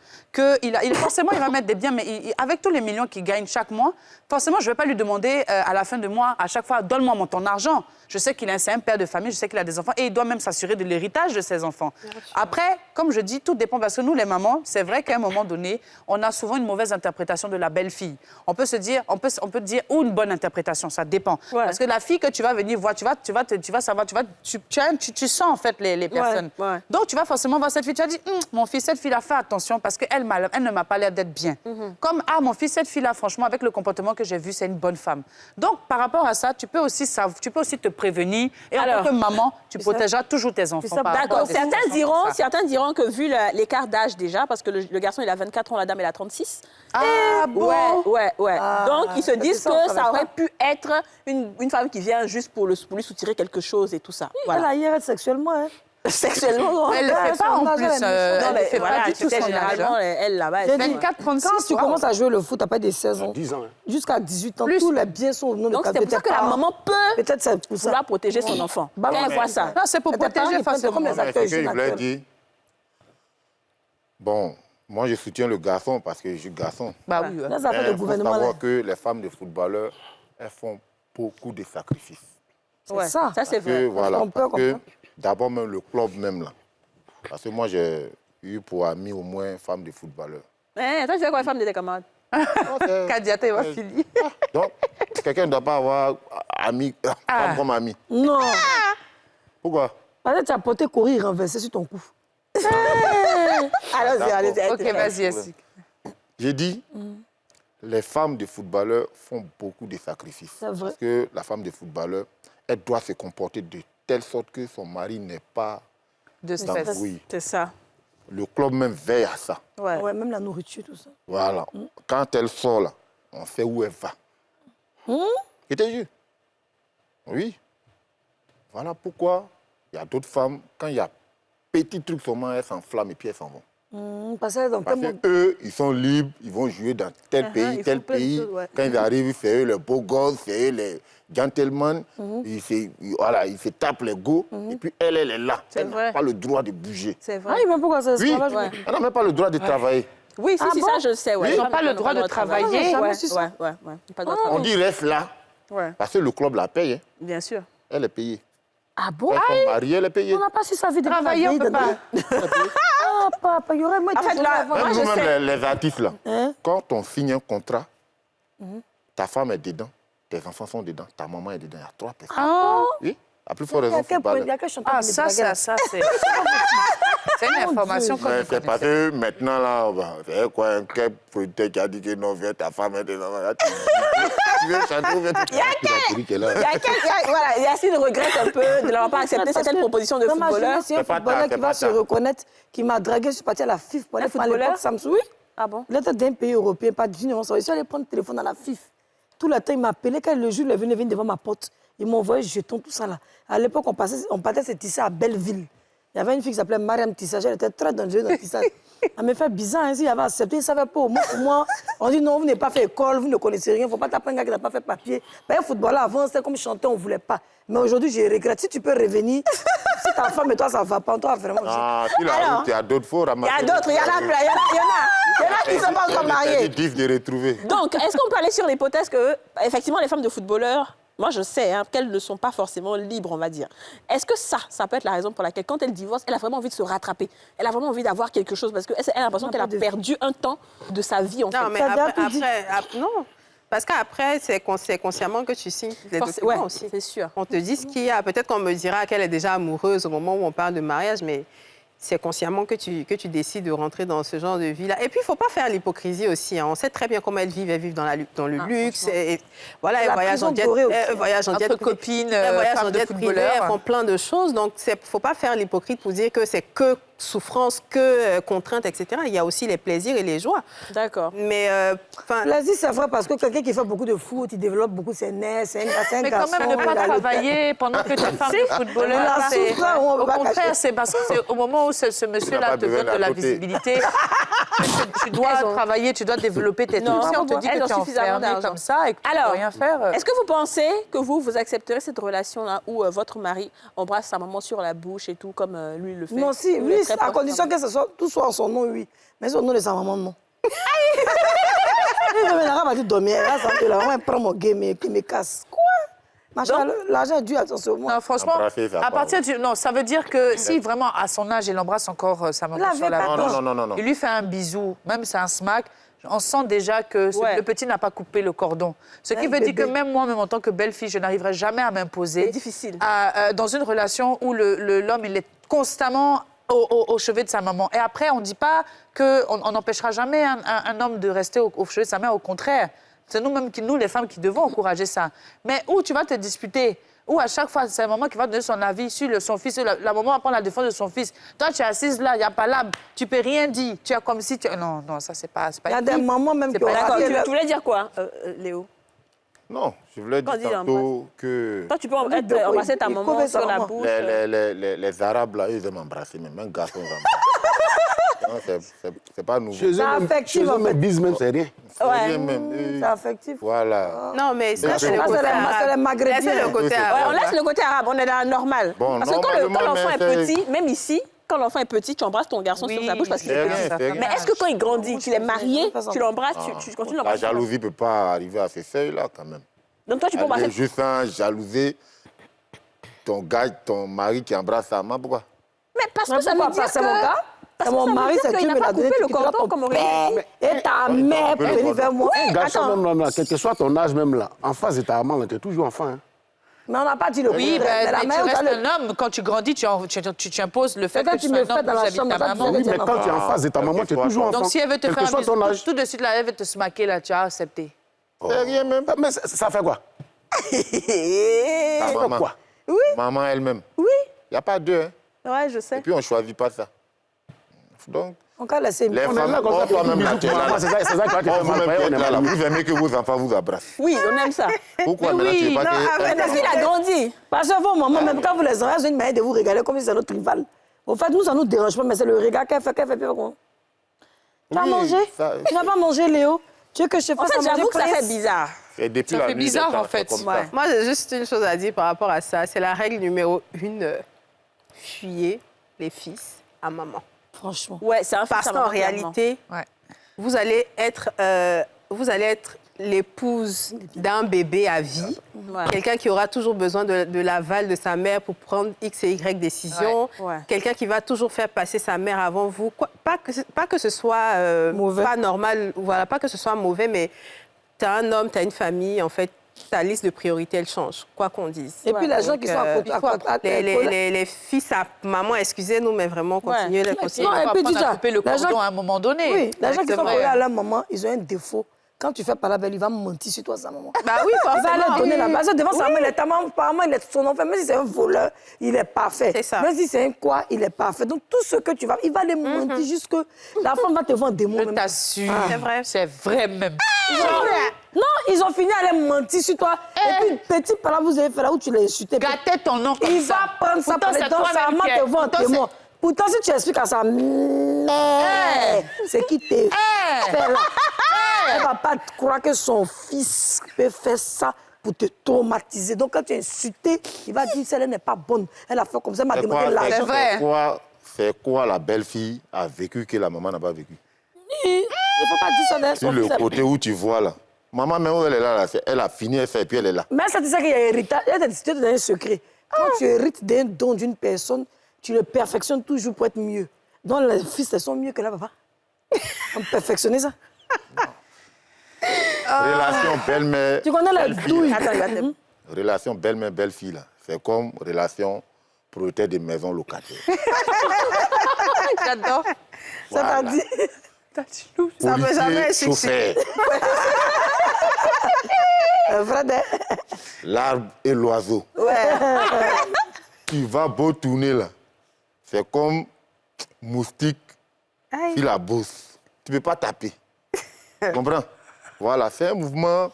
forcément, il va mettre des biens, mais avec tous les millions qu'il gagne chaque mois, forcément, je ne vais pas lui demander à la fin de mois, à chaque fois, donne-moi ton argent. Je sais c'est un père de famille, je sais qu'il a des enfants et il doit même s'assurer de l'héritage de ses enfants. Après, comme je dis, tout dépend parce que nous, les mamans, c'est vrai qu'à un moment donné, on a souvent une mauvaise interprétation de la belle-fille. On peut se dire, on peut dire ou une bonne interprétation, ça dépend. Ouais. Parce que la fille que tu vas venir voir, tu vas savoir, tu sens en fait les personnes. ouais. Donc, tu vas forcément voir cette fille, tu vas dire, mon fils, cette fille-là, fais attention parce qu'elle ne m'a pas l'air d'être bien. Comme, mon fils, cette fille-là, franchement, avec le comportement que j'ai vu, c'est une bonne femme. Donc, par rapport à ça, tu peux aussi te prévenir. Et Alors, en tant que maman, tu protégeras toujours tes enfants. ça, par rapport à D'accord. des Certains situations comme ça. diront que vu l'écart d'âge déjà, parce que le garçon il a 24 ans, la dame elle a 36. Ah bon? Ouais. Ah, Donc ils se disent ça, on que savait ça aurait pas. pu être une femme qui vient juste pour lui soutirer quelque chose et tout ça. Elle Voilà. a hier sexuellement, hein. Sexuellement. Elle ne le fait pas en son plus. âge, elle Non, Elle mais ne fait voilà, pas du tu tout sais, son généralement, âge. elle là-bas. J'ai elle dit, fait- 24, 36, Quand tu wow. commences à jouer le foot, t'as pas des 16 ans. 10 ans. Hein. Jusqu'à 18 ans, Plus. tous les biens sont au nom Donc de c'est pour ça que la parents. maman peut Peut-être c'est pour ça. vouloir protéger son enfant. Bah, Quand elle voit ça. Non, c'est pour Tes parents, protéger ils prennent facilement. comme les Non, mais acteurs ce que je jeunes voulais actuels. dire, bon, moi je soutiens le garçon parce que je suis garçon. Bah oui. Là, ça fait Il le faut gouvernement. là. savoir que les femmes de footballeurs, elles font beaucoup de sacrifices. Ouais, ça. ça c'est Que, vrai. voilà, On peut parce que comprendre. d'abord même le club même là. Parce que moi j'ai eu pour ami au moins femme de footballeurs. Toi tu fais quoi les femmes de tes camarades? Kadiata, il va filer. Donc, quelqu'un ne doit pas avoir ami femme comme amie. Non. Pourquoi? Parce que tu as porté courir renversé sur ton cou. Allons-y, allez-y. Ok, vas-y, Yassik. J'ai dit, les femmes de footballeurs font beaucoup de sacrifices. C'est vrai. Parce que la femme de footballeur, elle doit se comporter de telle sorte que son mari n'est pas De dans stress. le bruit. C'est ça. Le club même veille à ça. Ouais. Ouais, même la nourriture, tout ça. Voilà. Quand elle sort là, on sait où elle va. Je te jure. Oui. Voilà pourquoi il y a d'autres femmes, quand il y a petit truc seulement, elles s'enflamment et puis elles s'en vont. Parce que dans Parce quel monde... qu'eux, ils sont libres, ils vont jouer dans tel pays, ils tel font plein de pays. choses, ouais. Quand ils arrivent, c'est eux les beaux gosses, c'est eux les gentlemen. Ils se tapent les go. Et puis elle est là. C'est Elle vrai. n'a pas le droit de bouger. C'est vrai. Ah, mais pourquoi ça Oui, esclavage Ouais. elle n'a même pas le droit de travailler. Oui, si, Ah si, bon? ça, je le sais. Ouais. Oui. Les Ils femmes n'ont pas le droit de travailler. jamais Ouais, su ça. ouais. Pas le droit de On travailler. dit reste là, Ouais, parce que le club la paye. Hein. bien sûr. Elle est payée. Ah bon? Elles sont mariées, elle est payée. On n'a pas su sa vie de Travailler, on peut pas. Ah, papa, il y aurait moi En fait, là, moi, Même je nous-mêmes, sais. les artistes, là, Hein? quand on signe un contrat, ta femme est dedans, tes enfants sont dedans, ta maman est dedans. Il y a 3 personnes. Ah, Oui, à plus forte Il y a raison, quel point, il y footballeur. a quel chanteur ah qui me ça, draguait, là? c'est une information comme Mais vous c'est parce connaissez. que maintenant, là, c'est quoi, quel producteur qui a dit que non, viens, ta femme est dedans. Là, tu veux chanter ou viens, Voilà, Yacine regrette un peu de n'avoir pas accepté certaines propositions de Dans ma footballeurs. jeunesse, il y a un C'est pas footballeur tard, qui c'est va pas se tard. reconnaître, qui m'a dragué, je suis partie à la FIF pour aller Un prendre à l'époque footballeur? Samsung. Oui. Ah bon? Il était d'un pays européen, pas du Nord. Je suis allée prendre le téléphone à la FIF. Tout le temps, il m'a appelé. Quand le jour, il est venu devant ma porte. Il m'a envoyé jetons, tout ça là. À l'époque, on partait se tisser à Belleville. Il y avait une fille qui s'appelait Mariam Tissage. Elle était très dangereuse dans le tissage. Elle me fait bizarre, hein, s'il avait accepté, il ne savait pas. Pour moi, on dit non, vous n'avez pas fait école, vous ne connaissez rien, il ne faut pas taper un gars qui n'a pas fait papier. Ben, un footballeur avant, c'était comme chanter, on ne voulait pas. Mais aujourd'hui, je regrette. Si tu peux revenir, si ta femme et toi, ça ne va pas, toi, vraiment. Ah, si la route, il y a d'autres, faut Il y ramasser. a d'autres, il y en a plein, il y en a qui ne sont pas encore mariés. C'est difficile de retrouver. Donc, est-ce qu'on peut aller sur l'hypothèse que, effectivement, les femmes de footballeurs, moi je sais qu'elles ne sont pas forcément libres, on va dire. Est-ce que ça peut être la raison pour laquelle, quand elle divorce, elle a vraiment envie de se rattraper? Elle a vraiment envie d'avoir quelque chose parce qu'elle a l'impression qu'elle a perdu un temps de sa vie, en fait. Non, mais T'as bien après, tout dit. non. Parce qu'après, c'est consciemment que tu signes les documents Ouais, aussi. c'est sûr. On te dit ce qu'il y a. Peut-être qu'on me dira qu'elle est déjà amoureuse au moment où on parle de mariage, mais c'est consciemment que tu décides de rentrer dans ce genre de vie-là. Et puis, il ne faut pas faire l'hypocrisie aussi. On sait très bien comment elles vivent. Elles vivent dans le luxe. Et voilà, elles La voyagent en prison jet. dorée aussi. Elles voyagent en Entre jet privé. copines, Elles voyagent femmes en de jet privé. footballeurs. Elles font plein de choses. Donc, il ne faut pas faire l'hypocrite pour dire que c'est que souffrance, que contrainte, etc. Il y a aussi les plaisirs et les joies. D'accord. Mais, Plaisir, c'est vrai, parce que quelqu'un qui fait beaucoup de foot, il développe beaucoup ses nerfs, c'est un Mais quand garçon. même, ne pas il a le travailler pendant que tu es femme de footballeur, La c'est... souffrance, on va Au pas contraire, cacher. c'est parce que c'est au moment où ce monsieur-là pas te besoin donne de la d'à côté. visibilité, tu dois travailler, tu dois développer tes Non, trucs. Si on te dit elles que ont tu es suffisamment enfermé d'argent. comme ça et que tu Alors, peux rien faire... Est-ce que vous pensez que vous accepterez cette relation-là où votre mari embrasse sa maman sur la bouche et tout, comme lui le fait? Non, si, Ou lui, il est très à proche de sa condition maman? que tout soit en son nom, oui. Mais son nom de sa maman, non. Il va dire dormir, la maman prend mon game et me casse. Quoi? Machin, l'argent est dû à son moment. Non, franchement, Embrasser sa à partir du... Non, ça veut dire que si vraiment, à son âge, il embrasse encore sa maman La sur la vie, bouche, pardon. Non. il lui fait un bisou, même c'est un smack, on sent déjà que Ouais. le petit n'a pas coupé le cordon. Ce qui Un veut dire que bébé. même moi-même, en tant que belle-fille, je n'arriverai jamais à C'est m'imposer difficile. dans une relation où l'homme, il est constamment au chevet de sa maman. Et après, on ne dit pas qu'on n'empêchera jamais un homme de rester au chevet de sa mère, au contraire. C'est nous-mêmes, nous, les femmes, qui devons encourager ça. Mais où tu vas te disputer, où à chaque fois, c'est la maman qui va donner son avis sur son fils, la maman va prendre la défense de son fils. Toi, tu es assise là, il n'y a pas l'âme, tu peux rien dire. Tu es comme si tu... Non, ça, c'est pas... Il y a des mamans même C'est qui ont pas D'accord, raté tu voulais dire quoi, Léo? Non, je voulais Quand dire il tantôt que Toi, tu peux embrasser ta il maman coupe sur sa la maman. bouche. les Arabes, là, ils aiment embrasser, même un garçon, ils embrassent. Non, c'est pas nouveau. Chez eux, C'est même, affectif, chez eux, en même, fait. bise même, c'est rien. C'est Ouais. rien même. C'est affectif. Voilà. non, mais ça, c'est le Ça, côté c'est arabe. les Maghrébins. C'est le côté Ouais, Ouais, arabe. on laisse le côté arabe, on est dans la normale. Bon, Parce que quand normalement, l'enfant est mais c'est- petit, même ici, quand l'enfant est petit, tu embrasses ton garçon sur sa bouche parce qu'il c'est est rien, petit. c'est rien. Mais est-ce que quand il grandit, qu'il est marié, tu l'embrasses, tu continues La l'embrasser? jalousie ne peut pas arriver à ces seuils-là, quand même. Donc toi, tu peux Elle est embrasser. juste un jalouser ton gars, ton mari qui embrasse sa maman, pourquoi? Mais parce Mais que ça veut pourquoi dire pas? C'est mon que... cas. Parce C'est que mon ça veut mari, dire c'est qu'il tu n'a me pas l'as donné, coupé le tu dois cordon ton comme Aurélie. père et ta mère pour venir vers moi. Un garçon Attends. même là, quel que soit ton âge même là, en face de ta maman, là, tu es toujours enfant. Hein. Mais on n'a pas dit le Oui, contraire. mais la tu mère, restes t'as le- un homme. Quand tu grandis, tu imposes le fait quand que tu tu me sois un fais homme dans la vis-à-vis de chambre, ta ça, maman. tu Oui, mais quand tu es en face de ta maman, tu es toujours enfant. Donc si elle veut te Quel faire que soit ton âge. tout de suite, là, elle veut te smacker, là, tu as accepté. C'est rien même. Mais ça fait quoi? Ta Ça fait maman. quoi? Maman elle-même. Oui. Il n'y a pas deux. Hein. Ouais, je sais. Et puis, on ne choisit pas ça. Donc, On va laisser. les On est femmes, là comme ça, toi-même, là, tu es là. c'est ça qui va te faire Vous-même, mal. tu On es est là. là. Vous aimez que vos enfants vous abrassent. Oui, on aime ça. Pourquoi Mais maintenant tu oui, n'es pas non, que... Parce qu'il a grandi. Parce que vos mamans, même quand vous les envoyez, ils ont une manière de vous régaler comme si c'est notre rival. Au fait, nous, ça ne nous dérange pas, mais c'est le regard qu'elle fait, puis quoi. Tu as Oui, mangé ça- Tu n'as pas mangé, Léo? Tu veux que je te En fasse fait, à manger, j'avoue que ça Prince? fait bizarre. Et depuis Ça la fait nuit, bizarre, les temps en fait. sont comme Ouais. ça. Moi, j'ai juste une chose à dire par rapport à ça. C'est la règle numéro 1. Fuyez les fils à maman. Franchement. Ouais, c'est un Parce fils à qu'en maman, clairement. réalité, Ouais. vous allez être l'épouse d'un bébé à vie. Ouais. Quelqu'un qui aura toujours besoin de l'aval de sa mère pour prendre X et Y décisions. Ouais. Ouais. Quelqu'un qui va toujours faire passer sa mère avant vous. Pas que ce soit Mauvais. pas normal, voilà, pas que ce soit mauvais, mais tu as un homme, tu as une famille, en fait, ta liste de priorités, elle change, quoi qu'on dise. Et puis, les gens Donc, qui sont à côté. il faut les fils à maman, excusez-nous, mais vraiment, continuez les continuer. Non, et Il faut puis, apprendre dis-toi, à couper le les gens- cordon à un moment donné. Oui, les gens qui sont Exactement. collés à leur maman, ils ont un défaut. Quand tu fais pas la belle, il va mentir sur toi, sa maman. Bah oui, Il va forcément. aller donner la oui. base. Devant sa maman, il est ta maman, apparemment, il est son enfant. Même si c'est un voleur, il est parfait. C'est ça. Même si c'est un quoi, il est parfait. Donc, tout ce que tu vas, il va les mentir jusque la femme va te vendre des mots. Je même. t'assure. C'est vrai. C'est vrai même. Non, ils ont fini à les mentir sur toi. Et puis, petit par là, vous avez fait là où tu l'as insulté. Gâter ton nom comme Il ça. va prendre ça Pourtant, pour les c'est dents, sa toi-même maman qui es- te vend pourtant, témoin. Pourtant, si tu expliques à sa mère, c'est qui t'est fait là. Elle va pas croire que son fils peut faire ça pour te traumatiser. Donc, quand tu es insulté, il va dire celle-là n'est pas bonne. Elle a fait comme ça, elle m'a demandé l'argent. vrai. C'est quoi la belle-fille a vécu que la maman n'a pas vécu? Il ne faut pas dire ça d'elle. Sur le côté où tu vois là. Maman, même où elle est là, elle a fini, elle fait, et puis elle est là. Mais ça, tu sais qu'il y a un héritage. Elle t'a dit, te donner un secret. Quand tu hérites d'un don d'une personne, tu le perfectionnes toujours pour être mieux. Donc, les fils, ils sont mieux que là, papa. On perfectionner ça. Relation belle-mère. Tu connais la belle-fille. douille. Attends, il va te... Relation belle-mère, belle-fille, là. C'est comme relation propriétaire de maison locataire. J'adore. Ça t'a dit. Ça peut jamais Policier, être succès. chauffeur, Vrai, l'arbre et l'oiseau. ouais. Tu vas beau tourner là. C'est comme moustique, puis la bourse. Tu ne peux pas taper. Tu comprends? Voilà, c'est un mouvement.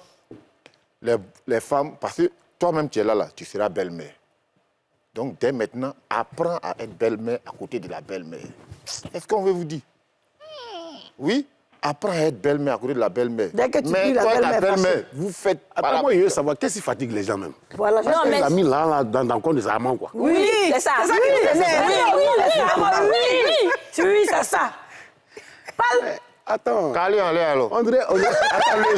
Les femmes, parce que toi-même tu es là, tu seras belle-mère. Donc dès maintenant, apprends à être belle-mère à côté de la belle-mère. Est-ce qu'on veut vous dire? Oui? Apprends à être belle-mère à côté de la belle-mère. Dès que tu mais dis la toi et ta belle-mère belle-mère, vous faites... Après, moi, je veux savoir qu'est-ce qui fatigue les gens même. Voilà. Parce Non, qu'elle mais- a mis là, dans le compte de sa maman, quoi. Oui, c'est ça. Oui, c'est ça. Attends. Calé en l'air alors. On dirait, attends, le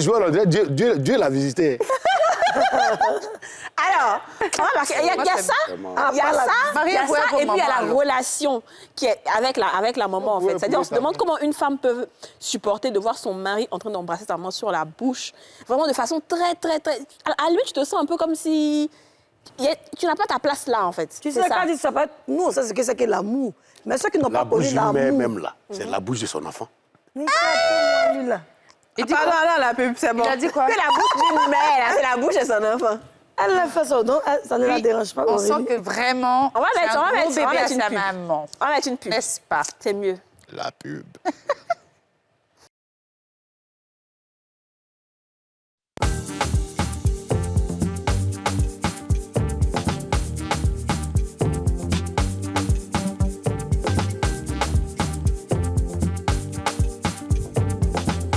joueur, on dirait Dieu l'a visité. Alors, on va marquer, il y a ça, il y a ça, Marie, il y a vous ça, êtes vos et puis il y a mamans, la relation qui est avec la maman, en fait. C'est-à-dire, on se demande comment une femme peut supporter de voir son mari en train d'embrasser sa maman sur la bouche, vraiment de façon très, très, très... À lui, tu te sens un peu comme si... Tu n'as pas ta place là, en fait. Tu C'est sais, ça. quand dit ça peut être... Nous, on sait ce que c'est que l'amour. Mais ceux qui n'ont La pas bouche connu d'une l'amour... mère, même là, c'est la bouche de son enfant. Mais ça, lui, là. Il dit Ah quoi? non, la pub, c'est bon. Il a dit quoi? Que la bouche d'une mère, là, c'est la bouche de son enfant. Elle l'a fait ça, donc ça ne la Oui, dérange pas. On Aurélie. sent que vraiment, On va c'est mettre- un on va gros mettre- on va bébé à mettre une sa pub. maman. On va mettre une pub. N'est-ce pas? C'est mieux. La pub.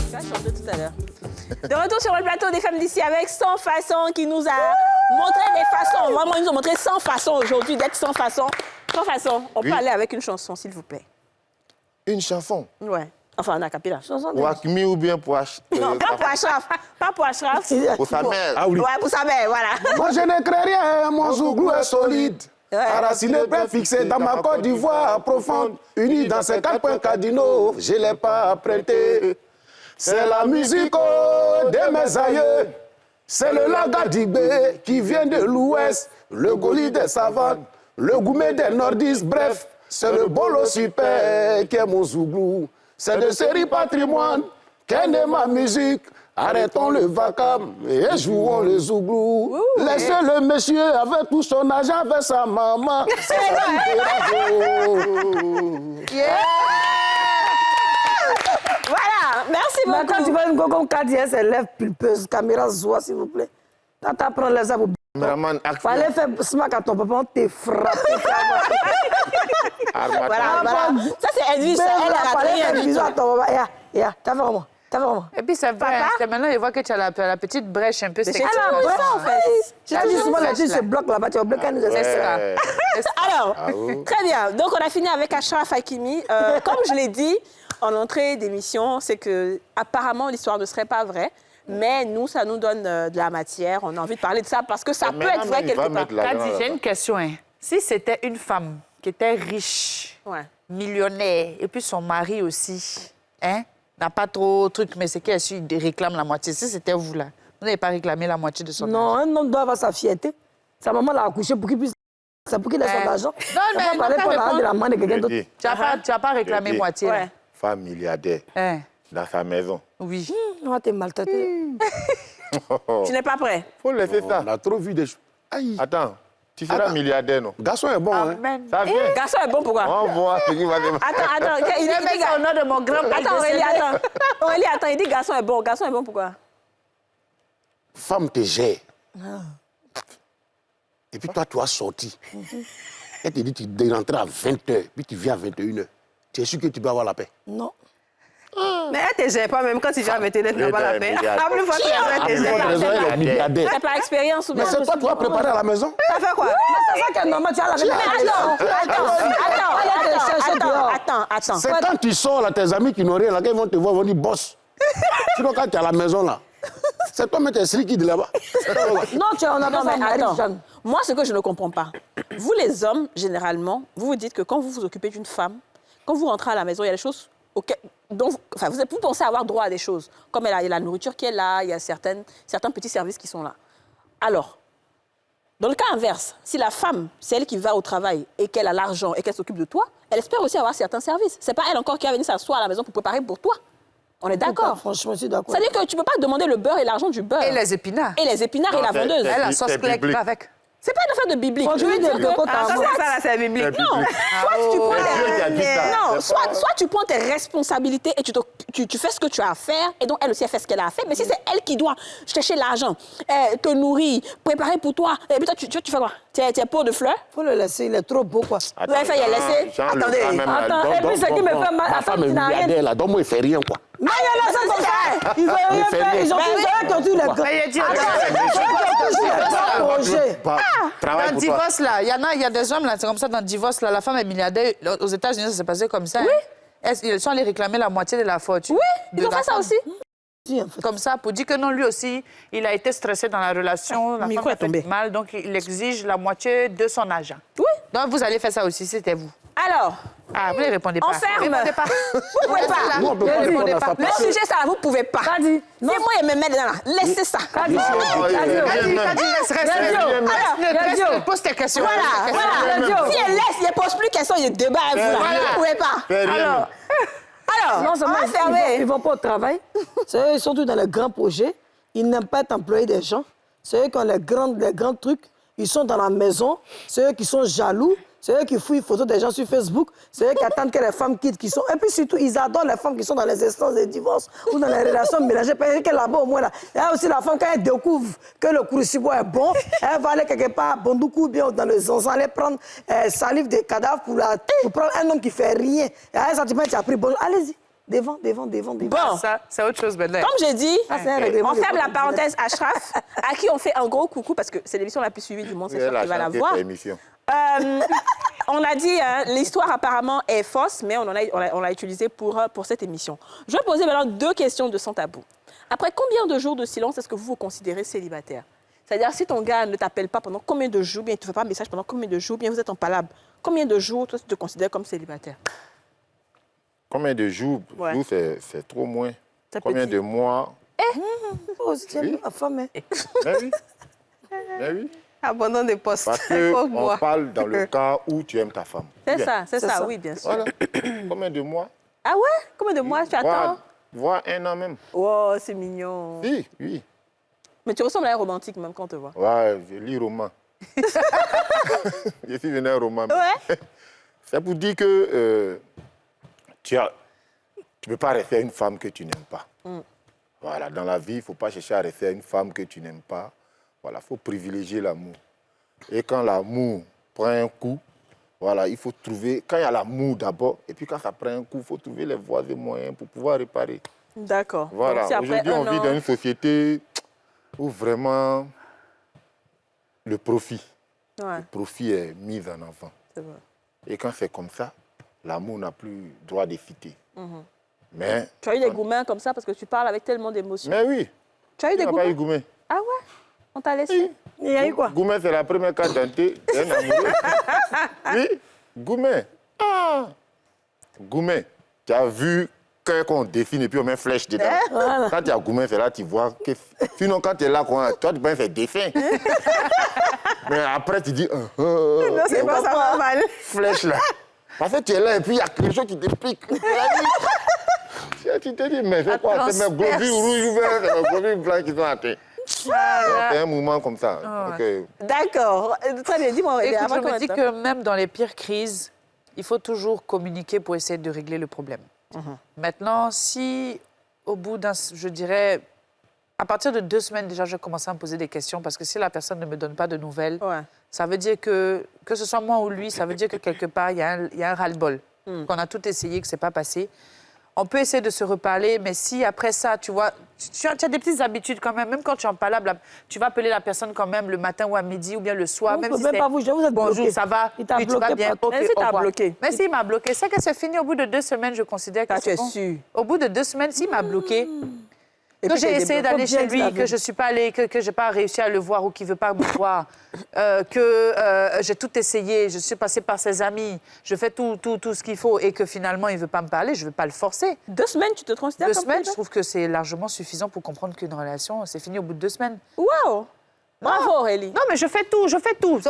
Tu as chanté tout à l'heure. De retour sur le plateau des femmes d'ici avec 100 façons qui nous a montré des façons. Vraiment, ils nous ont montré 100 façons aujourd'hui d'être sans façon. Sans façon. On peut Oui. aller avec une chanson, s'il vous plaît. Une chanson. Ouais. Enfin, on a capé la chanson. Pour Akmi ou bien pour... Non, pas pour Ashraf. Pas pour Ashraf. Pour sa mère. Ah oui. Ouais, pour sa mère, voilà. Moi, je ne crains rien, mon zouglou est solide. Enraciné, bien fixé dans ma Côte d'Ivoire profonde, uni dans ces 4 points cardinaux, je ne l'ai pas emprunté. C'est la musique de mes aïeux C'est le Lagadibé qui vient de l'ouest, le Goli des savanes, le Goumé des nordistes, bref, c'est le Bolo Super qui est mon zouglou. C'est de série patrimoine qu'est née ma musique. Arrêtons le vacarme et jouons le zouglou. Laissez le monsieur avec tout son argent avec sa maman. C'est ça Voilà, merci beaucoup. Mais quand tu vois une go comme Kadia, c'est lèvres pulpeuses, caméra zoa, s'il vous plaît. Quand tu apprends les arbres, Caméraman, action. fallait faire smack à ton papa, on t'est frappé. Voilà, voilà. Ça, c'est Edwige, elle a fallait raté faire des bisous à ton papa. T'as fait comment? Et puis c'est vrai, c'est maintenant, il voit que tu as la petite brèche un peu sexuelle. Alors, voilà, en fait. Tu as dit souvent, les filles se bloquent là-bas, tu vas bloquer nous. C'est ça. Alors, très bien. Donc, on a fini avec Achraf Hakimi. Comme je l'ai dit en entrée d'émission, c'est que apparemment l'histoire ne serait pas vraie. Mais nous, ça nous donne de la matière. On a envie de parler de ça parce que ça peut être vrai quelque part. Kadi, j'ai une question. Hein. Si c'était une femme qui était riche, millionnaire, et puis son mari aussi, hein, n'a pas trop de trucs, mais c'est qu'elle réclame la moitié. Si c'était vous, là, vous n'avez pas réclamé la moitié de son argent. Non, un homme doit avoir sa fierté. Sa maman l'a accouché pour qu'il puisse... C'est pour qu'il ait son argent. Non, mais pas parler pour l'argent de la main de quelqu'un d'autre. Tu n'as pas réclamé moitié. Là. Femme milliardaire Hein. dans sa maison. Oui. Non, t'es maltraité. Tu n'es pas prêt? Faut laisser ça. On a trop vu des choses. Aïe. Attends, tu seras milliardaire, non? Garçon est bon, hein. Amen. Ça vient. Garçon est bon, pourquoi? On voit ce qui va se passer. Attends, il Je dit mets ça au nom de mon grand-père. Attends, Aurélie, attends, il dit garçon est bon. Garçon est bon, pourquoi? Femme te gère. Et puis toi, tu as sorti. Elle te dit que tu rentres à 20h, puis tu viens à 21h. Tu es sûr que tu peux avoir la paix? Non. Mais elle ne te gère pas, même quand tu viens avec tes lettres, tu n'as pas la peine. milliardaire. À plus forte raison, elle te Pour gère. raison, elle est milliardaire. C'est par expérience ou Mais bien? c'est toi, tu as préparé à la maison? Ça fait quoi? C'est ça qui est normal, tu as la même Attends. C'est quand tu sors, là, tes amis qui n'ont rien, là, ils vont te voir, ils vont dire boss. Sinon, quand tu es à la maison, là, c'est toi, mais tu es qui de là-bas. Non, on a Non, mais pas attends. ça. Moi, ce que je ne comprends pas, vous les hommes, généralement, vous vous dites que quand vous vous occupez d'une femme, quand vous rentrez à la maison, il y a des choses auxquelles... Enfin, vous pensez avoir droit à des choses. Comme il y a la nourriture qui est là, il y a certains petits services qui sont là. Alors, dans le cas inverse, si la femme, c'est elle qui va au travail et qu'elle a l'argent et qu'elle s'occupe de toi, elle espère aussi avoir certains services. C'est pas elle encore qui va venir s'asseoir à la maison pour préparer pour toi. On est d'accord? Franchement, je suis d'accord. C'est-à-dire que tu ne peux pas demander le beurre et l'argent du beurre. Et les épinards. Et les épinards et la c'est- vendeuse. c'est- Elle a la sauce c'est claire qui biblique. va avec. C'est pas une affaire de biblique. Quand Je tu veux dis dire des que... cocos, Ah, ça, c'est ça, là, c'est biblique. Non, soit tu prends Dieu qui a dit ça. Non, C'est pas- soit tu prends tes responsabilités et tu fais ce que tu as à faire, et donc elle aussi elle fait ce qu'elle a à faire. Mais si c'est elle qui doit chercher l'argent, te nourrir, préparer pour toi, et puis toi, tu fais quoi? Tu es pot de fleurs? Faut le laisser, il est trop beau, quoi. Vous avez fait y laisser? Attendez. Attends, et puis ce qui me fait mal, Ma la femme femme est qui n'a rien. milliardaire, là, donc moi, il fait rien, quoi. Mais il y en a ça comme ça. Ils veulent rien fait faire. rien. Ils ont toujours les grands. Mais il a dit, projets. Travaille dans le pour toi. divorce, là, il y a des hommes, là, c'est comme ça, dans le divorce, là, la femme est milliardaire. Aux États-Unis, ça s'est passé comme ça. Oui. Ils sont allés réclamer la moitié de la fortune. Oui, ils de ont la fait ça femme. aussi. Si, en fait. Comme ça, pour dire que non, lui aussi, il a été stressé dans la relation. La micro femme a est tombé. fait mal, donc il exige la moitié de son argent. Oui. Donc vous allez faire ça aussi, c'était vous. Alors, Ah, vous ne répondez pas. on ferme. Répondez pas. Vous pouvez pas. Nous, on peut pas Répondez répondre à pas. sa Le place. sujet, ça, vous pouvez pas. Kadi, Si moi, il me met dedans, là, laissez ça. Kadi, Pose tes questions. Voilà. Si elle laisse, elle ne pose plus question, il débat avec vous. Là. Vous ne pouvez pas. Alors, non on seulement va ils fermer. ne vont pas au travail, c'est eux, ils sont tous dans les grands projets, ils n'aiment pas être employés des gens, c'est eux qui ont les grands trucs, ils sont dans la maison, c'est eux qui sont jaloux, c'est eux qui fouillent les photos des gens sur Facebook, c'est eux qui attendent que les femmes quittent, qui sont... Et puis surtout, ils adorent les femmes qui sont dans les instances de divorce ou dans les relations mélangées, parce que là-bas, au moins, là, il y a aussi la femme, quand elle découvre que le crucibo est bon, elle va aller quelque part à Bondoukou, bien dans le zonzan, aller prendre salive des cadavres pour prendre un homme qui fait rien. Et à un sentiment, tu as pris bon... Allez-y, devant. Bon. Ça, c'est autre chose maintenant. Comme j'ai dit, c'est un règlement on de ferme la compte. parenthèse Achraf, à qui on fait un gros coucou, parce que c'est l'émission la plus suivie du monde, c'est sûr qu'il va la voir. On a dit, hein, l'histoire apparemment est fausse, mais on l'a utilisée pour cette émission. Je vais poser maintenant 2 questions de sans tabou. Après combien de jours de silence est-ce que vous vous considérez célibataire? C'est-à-dire, si ton gars ne t'appelle pas pendant combien de jours, bien il ne te fait pas un message pendant combien de jours, bien vous êtes en palabre, combien de jours, toi, tu te considères comme célibataire? Combien de jours? Ouais. Jours, c'est trop moins. C'est Combien petit. de mois? Oh, si tu aimes ma femme, hein. Mais oui. Mais oui. Abandon des postes. Parce Pauvre qu'on moi. parle dans le cas où tu aimes ta femme. C'est Bien. ça, ça. oui, bien sûr. Voilà. Combien de mois? Ah ouais? Combien de mois tu attends? Voire 1 an même. Oh, c'est mignon. Oui, oui. Mais tu ressembles à un romantique même quand on te voit. Ouais, je lis roman. Je suis venu un roman. Ouais. C'est pour dire que tu ne peux pas rester à une femme que tu n'aimes pas. Voilà, dans la vie, il ne faut pas chercher à rester à une femme que tu n'aimes pas. Voilà, il faut privilégier l'amour. Et quand l'amour prend un coup, voilà, il faut trouver... Quand il y a l'amour d'abord, et puis quand ça prend un coup, il faut trouver les voies et moyens pour pouvoir réparer. D'accord. Voilà, Donc, si après aujourd'hui, on un vit an- dans une société où vraiment le profit est mis en avant. C'est vrai. Et quand c'est comme ça, l'amour n'a plus droit d'effiter. Mais, Tu as eu des gourmets comme ça parce que tu parles avec tellement d'émotions. mais oui, Tu as eu des il n'a pas eu gourmets? Goumé. Ah ouais? On t'a laissé? Il y a eu quoi? Goumé, c'est la première carte d'identité d'un amoureux. Oui, Goumé. Ah! Goumé, tu as vu qu'on dessine et puis on met flèche dedans. Voilà. Quand tu as Goumé, c'est là que tu vois que... Sinon, quand tu es là, toi, tu peux faire dessin. Mais après, tu dis... Non, c'est pas ça va mal. flèche là. Parce que tu es là et puis il y a quelque chose qui te pique. Tu te dis, mais c'est quoi? C'est mes globules rouges ou verts, c'est mes globules blancs qui sont atteints. C'est un mouvement comme ça. Donc, D'accord. Très bien, dis-moi, Aurélie, Écoute, avant je qu'on me dis attaque. que même dans les pires crises, il faut toujours communiquer pour essayer de régler le problème. Maintenant, si au bout d'un, je dirais, à partir de 2 semaines déjà, je commence à me poser des questions parce que si la personne ne me donne pas de nouvelles, Ouais. ça veut dire que ce soit moi ou lui, ça veut dire que quelque part, il y a un ras-le-bol, qu'on a tout essayé, que ce n'est pas passé. On peut essayer de se reparler, mais si après ça, tu vois, tu as des petites habitudes quand même quand tu es en parlable, tu vas appeler la personne quand même le matin ou à midi ou bien le soir. Vous même ne si pouvez c'est pas vous jouer, vous êtes bonjour, bloqué. ça va, Il t'a oui, tu vas bloqué bien, partout. ok, Mais si au t'as revoir. bloqué. Mais s'il m'a bloqué, c'est que c'est fini au bout de 2 semaines, je considère que Ah, c'est tu es bon. sûr. Au bout de 2 semaines, s'il m'a bloqué, Et que puis, j'ai t'es essayé débloqué. d'aller Bien chez dit, lui, la que vie. je ne suis pas allée, que je n'ai pas réussi à le voir ou qu'il ne veut pas me voir, j'ai tout essayé, je suis passée par ses amis, je fais tout ce qu'il faut et que finalement il ne veut pas me parler, je ne vais pas le forcer. 2 semaines, tu te considères 2 comme semaines, je célibataire? trouve que c'est largement suffisant pour comprendre qu'une relation, c'est fini au bout de 2 semaines. Waouh! Bravo, Aurélie. Non, mais je fais tout. C'est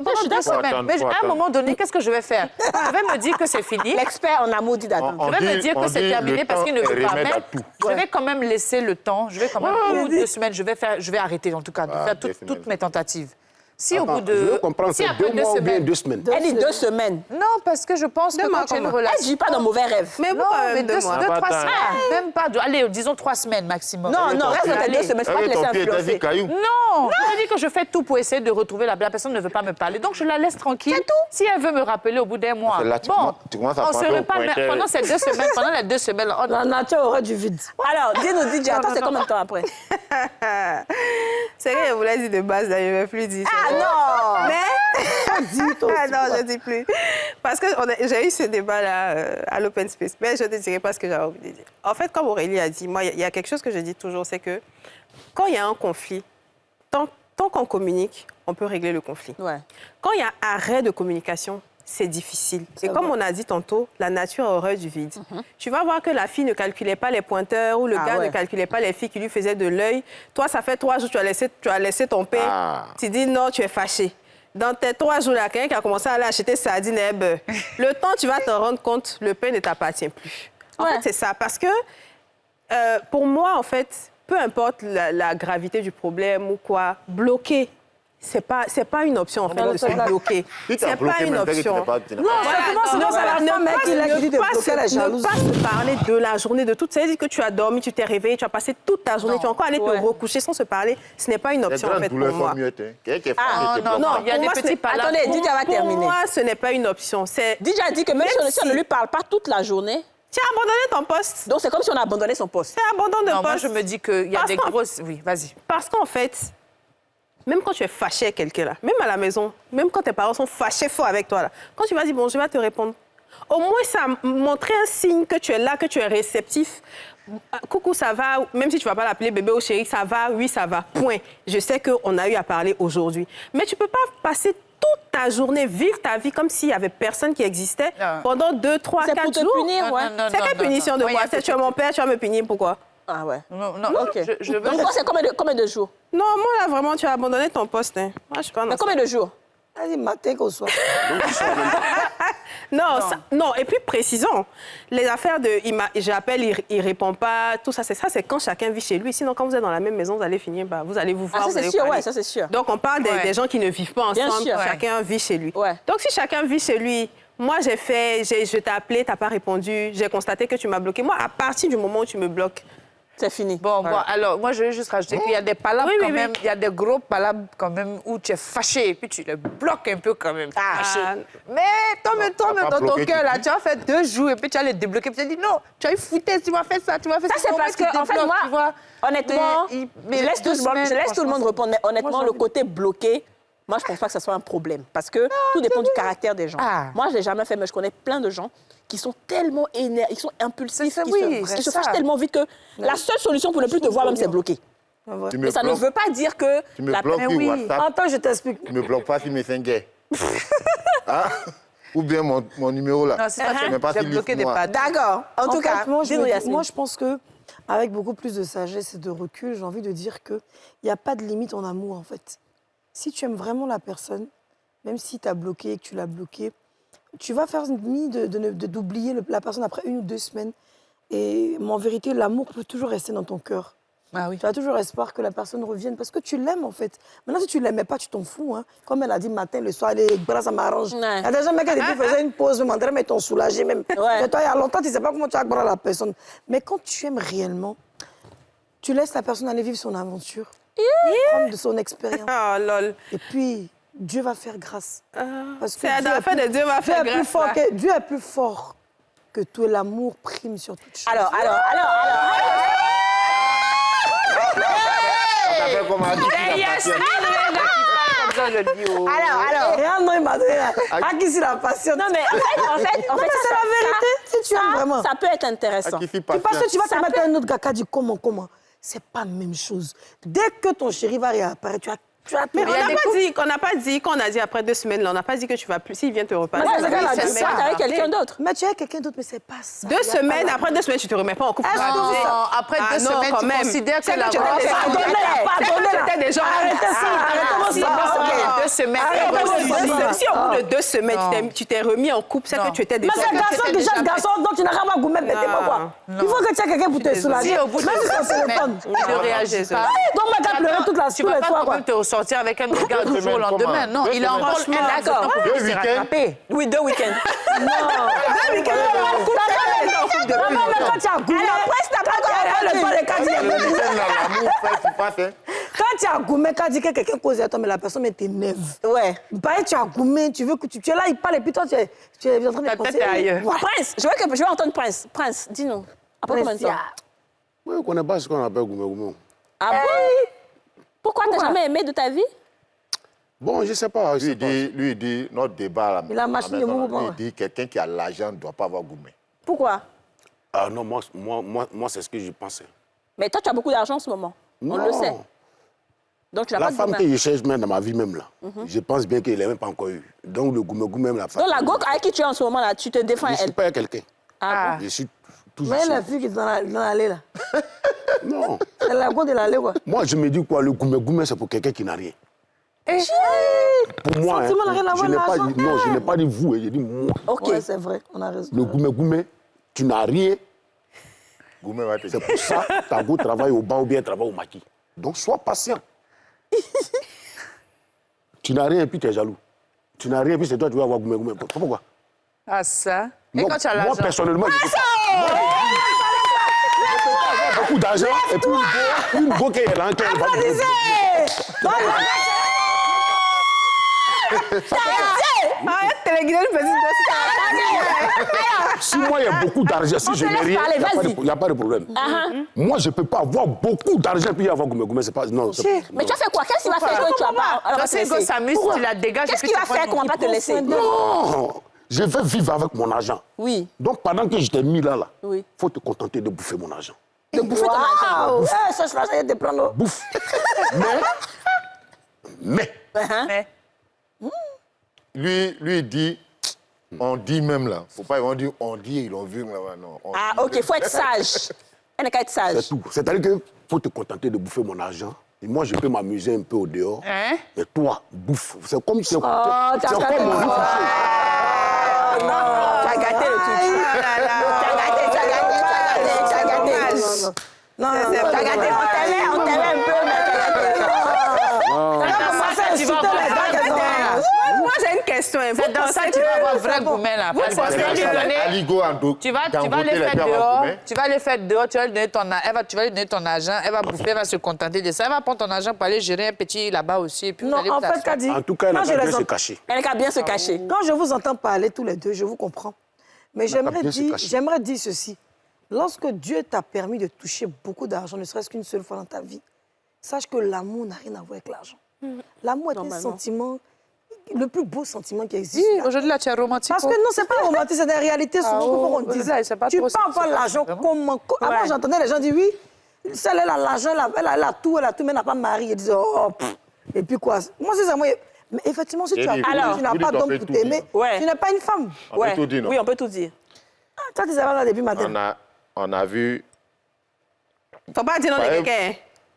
pendant 2 semaines. attendre, Mais faut à un attendre. moment donné, qu'est-ce que je vais faire? Je vais me dire que c'est fini. L'expert en amour dit d'attendre. On Je vais me dit- dire on que c'est dit terminé le parce qu'il ne temps veut est pas. remède Mais à tout. je vais quand même laisser le temps. Je vais quand même, au bout de 2 semaines, je vais arrêter en tout cas de faire 2 semaines. toutes mes tentatives. Si au Attends, bout de... je veux comprendre, si c'est après 2 mois ou bien semaines- 2 semaines? Elle dit 2 semaines. Non, parce que je pense que Deux mois, quand tu as une comment? Elle relation... dit pas dans mauvais rêve. Mais Non, pourquoi mais même 2 mois? 2-3 Attends. semaines. Même pas. Allez, disons 3 semaines maximum. Non, non, reste dans tes 2 semaines. Je crois que ton laisser pied t'a influencer. dit caillou. Non, je dis que je fais tout pour essayer de retrouver la personne ne veut pas me parler. Donc je la laisse tranquille. C'est tout. Si elle veut me rappeler au bout d'un mois, C'est là que tu commences à on penser se au reparle. Mais pointeur. pendant ces 2 semaines, pendant les 2 semaines, La nature aurait du vide. Alors, dis-nous, DJ, attends, c'est non. combien de temps après? C'est vrai, je vous l'ai dit de base, là, je ne vais plus dire. Ah non! Mais... Dis, toi Ah aussi, non, quoi. je ne dis plus. Parce que j'ai eu ce débat-là à l'open space, mais je ne te dirai pas ce que j'avais envie de dire. En fait, comme Aurélie a dit, moi, il y a quelque chose que je dis toujours, c'est que quand il y a un conflit, tant qu'on communique, on peut régler le conflit. Ouais. Quand il y a arrêt de communication, c'est difficile. Et comme on a dit tantôt, la nature a horreur du vide. Tu vas voir que la fille ne calculait pas les pointeurs ou le Ah gars ouais. ne calculait pas les filles qui lui faisaient de l'œil. Toi, ça fait 3 jours que tu as laissé ton père. Ah. Tu dis non, tu es fâché. Dans tes 3 jours, il y a quelqu'un qui a commencé à aller acheter sardines et beurre. Le temps, tu vas te rendre compte, le pain ne t'appartient plus. En Ouais. fait, c'est ça. Parce que pour moi, en fait, peu importe la gravité du problème ou quoi, bloquer, c'est pas une option, en fait, de se bloquer. Si t'as C'est bloqué, pas une maintenant que tu n'es option. pas- tu n'es Non, pas- simplement, sinon, c'est la femme qui l'a dit de bloquer la jalousie. Ne pas se parler de la journée, de toute. Ça veut dire que tu as dormi, tu t'es réveillé, tu as passé toute ta journée, tu vas encore aller Ouais. te recoucher sans se parler. Ce n'est pas une Les option, en grandes fait, pour douleurs moi. sont muettes. Hein. Quelqu'un qui est Ah, fâché, te non, bloque non, pas. il y a Pour des moi, petits ce- palaces. Attendez, DJ va terminer. Pour moi, ce n'est pas une option. C'est... DJ a dit que même si on ne si- lui parle pas toute la journée, Tu as abandonné ton poste. donc c'est comme si on a abandonné son poste. C'est abandon de Non, moi, poste. je me dis qu'il y a Parce des qu'en- grosses... Oui, vas-y. Parce qu'en fait, même quand tu es fâché avec quelqu'un, là, même à la maison, même quand tes parents sont fâchés fort avec toi, là, quand tu vas dire, bon, je vais te répondre, au moins ça montrer un signe que tu es là, que tu es réceptif. Coucou, ça va? Même si tu ne vas pas l'appeler bébé ou chéri, ça va? Oui, ça va. Point. Je sais qu'on a eu à parler aujourd'hui. Mais tu ne peux pas passer toute ta journée, vivre ta vie comme s'il n'y avait personne qui existait Non. pendant 2, 3, C'est 4 pour te jours. punir, ouais. C'est quelle punition de Moi, il y quoi? a Tu es mon père, tu vas me punir, pourquoi? Ah ouais. Non, Ok. je veux... Donc toi, c'est combien de jours? Non, moi, là, vraiment, tu as abandonné ton poste. Hein. Moi, je suis pas dans Mais ça. combien de jours? Vas-y, matin qu'au soir. Non, et puis précisons, les affaires de j'appelle, il répond pas, tout ça, c'est quand chacun vit chez lui. Sinon, quand vous êtes dans la même maison, vous allez finir, vous allez vous voir. Ah, vous ça allez c'est sûr, parler. ouais, ça c'est sûr. Donc, on parle des gens qui ne vivent pas Bien ensemble, sûr. chacun vit chez lui. Ouais. Donc, si chacun vit chez lui, moi, je t'ai appelé, tu n'as pas répondu, j'ai constaté que tu m'as bloqué. Moi, à partir du moment où tu me bloques, C'est fini. Bon, alors, moi, je vais juste rajouter qu'il y a des palabres Oui, quand oui, même, il y a des gros palabres quand même où tu es fâché et puis tu les bloques un peu quand même. Fâché. Mais toi-même, pas dans ton bloqué cœur, tout là, de tu as fait 2 jours et puis tu as les débloquer. Puis tu as dit non, tu as eu foutaise, tu m'as fait ça, tu m'as fait ça. Ça, c'est parce que, en fait, moi, honnêtement, mais je laisse tout le monde répondre. Mais honnêtement, Moi, j'ai le envie- côté bloqué, moi, je pense pas que ce soit un problème. Parce que tout dépend du caractère des gens. Ah. Moi, je l'ai jamais fait, mais je connais plein de gens qui sont tellement énervés, qui sont impulsifs, C'est ça, qui oui, se c'est fâchent ça. tellement vite que la seule solution pour ne plus te voir même, c'est bloquer. Tu Mais ça ne bloques- veut pas dire que Tu me la bloques Mais sur oui. WhatsApp. Attends, je t'explique. Tu me bloques pas sur Messenger. Ah? Ou bien mon numéro là. Non, c'est ça, Tu mets pas j'ai sur bloqué des Liste-moi. pattes. D'accord. En tout cas, moi, dis-nous, Yasmine. moi, je pense que avec beaucoup plus de sagesse et de recul, j'ai envie de dire qu'il n'y a pas de limite en amour, en fait. Si tu aimes vraiment la personne, même si tu as bloqué et que tu l'as bloqué, tu vas faire une limite d'oublier la personne après 1 ou 2 semaines. Et en vérité, l'amour peut toujours rester dans ton cœur. Ah oui. Tu as toujours espoir que la personne revienne parce que tu l'aimes en fait. Maintenant, si tu ne l'aimais pas, tu t'en fous. Hein. Comme elle a dit matin, le soir, les bras, ça m'arrange. Il Ouais. y a des gens qui faisaient une pause, même André, mais ils t'ont soulagé même. Ouais. Mais toi, il y a longtemps, tu ne sais pas comment tu as à la personne. Mais quand tu aimes réellement, tu laisses la personne aller vivre son aventure, prendre de son expérience. oh lol. Et puis, Dieu va faire grâce. Parce que C'est à Dieu la est fin plus- de Dieu va Dieu faire est plus grâce. fort là. que- Dieu est plus fort que tout. L'amour prime sur toute chose. Alors. Ça fait comme un Comme ça, je dis oh. Alors. Et un nom, il m'a donné là. À qui c'est la passion? Non, mais en fait, mais c'est la vérité. Si tu aimes vraiment. ça peut être intéressant. qui fit Tu penses que tu vas Ça te mettre peut- un autre gars qui a dit comment? C'est pas la même chose. Dès que ton chéri va réapparaître, tu as Mais Il y a des on n'a pas dit, qu'on a dit après 2 semaines, là, on n'a pas dit que tu vas plus, s'il vient te reparler. Ouais, C'est c'est qu'elle a ça, dit c'est ça, ça. t'es avec quelqu'un d'autre. Mais tu es quelqu'un d'autre, mais c'est pas ça. 2 Il y a pas semaines, la- après 2 semaines, tu te remets pas en couple. Est-ce que Non, vous- Après Ah 2 non, semaines, quand tu même. considères que C'est la que tu relation... étais- Pardonnez-la. tu étais déjà... Arrêtez ça, arrêtez ça. Ok, 2 semaines. Si au bout de 2 semaines, tu t'es remis en couple, c'est Non. que tu étais Mais déjà... c'est garçon qui chasse garçon, donc tu n'as pas goûter, mais t'es pas quoi. Il faut que tu aies quelqu'un pour te soulager. Si au bout de Même 2 si c'est au téléphone. semaines, tu ne réagis pas. Donc, on va pleurer toute la Tu tous ne les vas pas soirs, quand quoi. même te ressortir avec un autre gars du jour au semaines, lendemain. comment? Non, 2 il a encore semaines. un laps de temps pour 2 pouvoir se week-ends. rattraper. Oui, 2 week-ends. Non, mais quand tu as goûté, le temps de Le Kadi, week-end, là, l'amour fait, tu passes, hein. quand tu as goûté, quand tu dis que quelqu'un cause à toi, mais la personne t'énerve. Ouais. Pareil, tu as goûté, tu veux que tu es là, il parle, et puis toi, tu es en train de Ta penser. tête est ailleurs. Voilà. Prince, je veux entendre Prince. Prince, dis-nous. Après combien de temps? Oui, on ne connaît pas ce qu'on appelle goumé. Ah bon? Pourquoi t'as jamais aimé de ta vie? Bon, je ne sais pas. je sais pas. Lui, il dit, notre débat là. Il a machine de mouvement. Lui, il dit, quelqu'un qui a l'argent ne doit pas avoir gourmet. Pourquoi? Ah non, moi c'est ce que je pensais. Mais toi, tu as beaucoup d'argent en ce moment. On Non. le sait. Donc, tu n'as La pas de femme gourmet. que je cherche même dans ma vie même là, je pense bien qu'elle n'a même pas encore eu. Donc le goumé même la femme. Donc, la go avec qui tu es en ce moment, là, tu te défends Je ne suis elle. pas quelqu'un. Ah, Je suis toujours Mais la seul. fille qui est dans l'allée, là. Non. C'est la go de l'allée, quoi. Moi, je me dis quoi, le goumé, c'est pour quelqu'un qui n'a rien. Pour moi, Sentiment n'a rien à voir je n'ai pas l'argent. dit, non, je n'ai pas dit vous, je dis moi. ok. Ouais, c'est vrai, on a raison. Le goumé, tu n'as rien. Gourmet va te C'est dire. pour ça que ta go travaille au bas ou bien travaille au maquis. Donc, sois patient. Tu n'as rien et puis tu es jaloux. Tu n'as rien et puis c'est toi qui vas avoir goumé. Pourquoi? Ah, ça. Et Moi, quand tu as moi, l'argent? personnellement, je ne peux pas. Je peux pas avoir beaucoup d'argent et puis une go qui est là, qui est Arrête, téléguidé, le petit Si moi, il y a beaucoup d'argent, si je n'ai laisse rien, parler, il n'y a pas de problème. Moi, je ne peux pas avoir beaucoup d'argent et puis avoir goumé. C'est pas... Non, Mais tu as fait quoi? Qu'est-ce qu'il va faire que tu vas pas? Alors, Quand c'est que s'amuse, tu la dégages. Qu'est-ce qu'il va faire qu'on va pas te laisser? Non, je vais vivre avec mon argent. Oui. Donc, pendant que je t'ai mis là, Oui. faut te contenter de bouffer mon argent. De bouffer ton argent. Waouh! Eh, ça, je l'ai de prendre. Bouffe. Mais, Hein? Mais Lui, il dit, on dit même là. Faut pas, on dit, ils l'ont vu là-bas, non. Ah, ok, il faut être sage. Elle n'a qu'à être sage. C'est tout. C'est-à-dire qu'il faut te contenter de bouffer mon argent. Et moi, je peux m'amuser un peu au dehors. Hein? Et toi, bouffe. C'est comme si... Oh, t'as c'est gâté comme mon le bouffe. Tu as gâté le truc. Tu as gâté. Non, T'as gâté, on t'aimait un peu, mais t'as gâté. Tu vas avoir Moi, j'ai une question. C'est dans ça que tu vas avoir vrai gourmet là. Parce que C'est tu vas lui ça, donner. Aligo en dos. Tu vas les faire dehors, tu vas les faire dehors, tu vas lui donner tu vas lui donner ton argent, elle va bouffer, elle va se contenter de ça. Elle va prendre ton argent pour aller gérer un petit là-bas aussi. Et puis vous Non, allez en vous fait, asseoir. Kadi, En tout cas, elle quand a je pas les bien se entends- cacher. Elle n'a qu'à bien se cacher. Quand je vous entends parler tous les deux, je vous comprends. Mais pas bien se cacher. j'aimerais dire ceci. Lorsque Dieu t'a permis de toucher beaucoup d'argent, ne serait-ce qu'une seule fois dans ta vie, sache que l'amour n'a rien à voir avec l'argent. L'amour est un Normalement. sentiment, le plus beau sentiment qui existe. Oui, aujourd'hui là, tu es romantique. Parce que non, c'est pas romantique, c'est des réalités souvent qu'il faut qu'on dise. là, c'est pas Tu trop, peux avoir c'est l'argent vraiment. comment... Avant, j'entendais les gens dire, oui, celle elle a l'argent, elle a tout, mais elle n'a pas mari. Ils disaient, oh, pff. Et puis quoi? Moi, c'est ça, moi... Mais effectivement, si tu as dit, tout, alors, tu n'as vous pas dites, on d'homme peut pour tout t'aimer, dire. Ouais. tu n'es pas une femme. On peut tout dire, non? Oui, on peut tout dire. Ah, toi, tu savais là depuis matin. On a vu... Faut pas dire non de quelqu'un.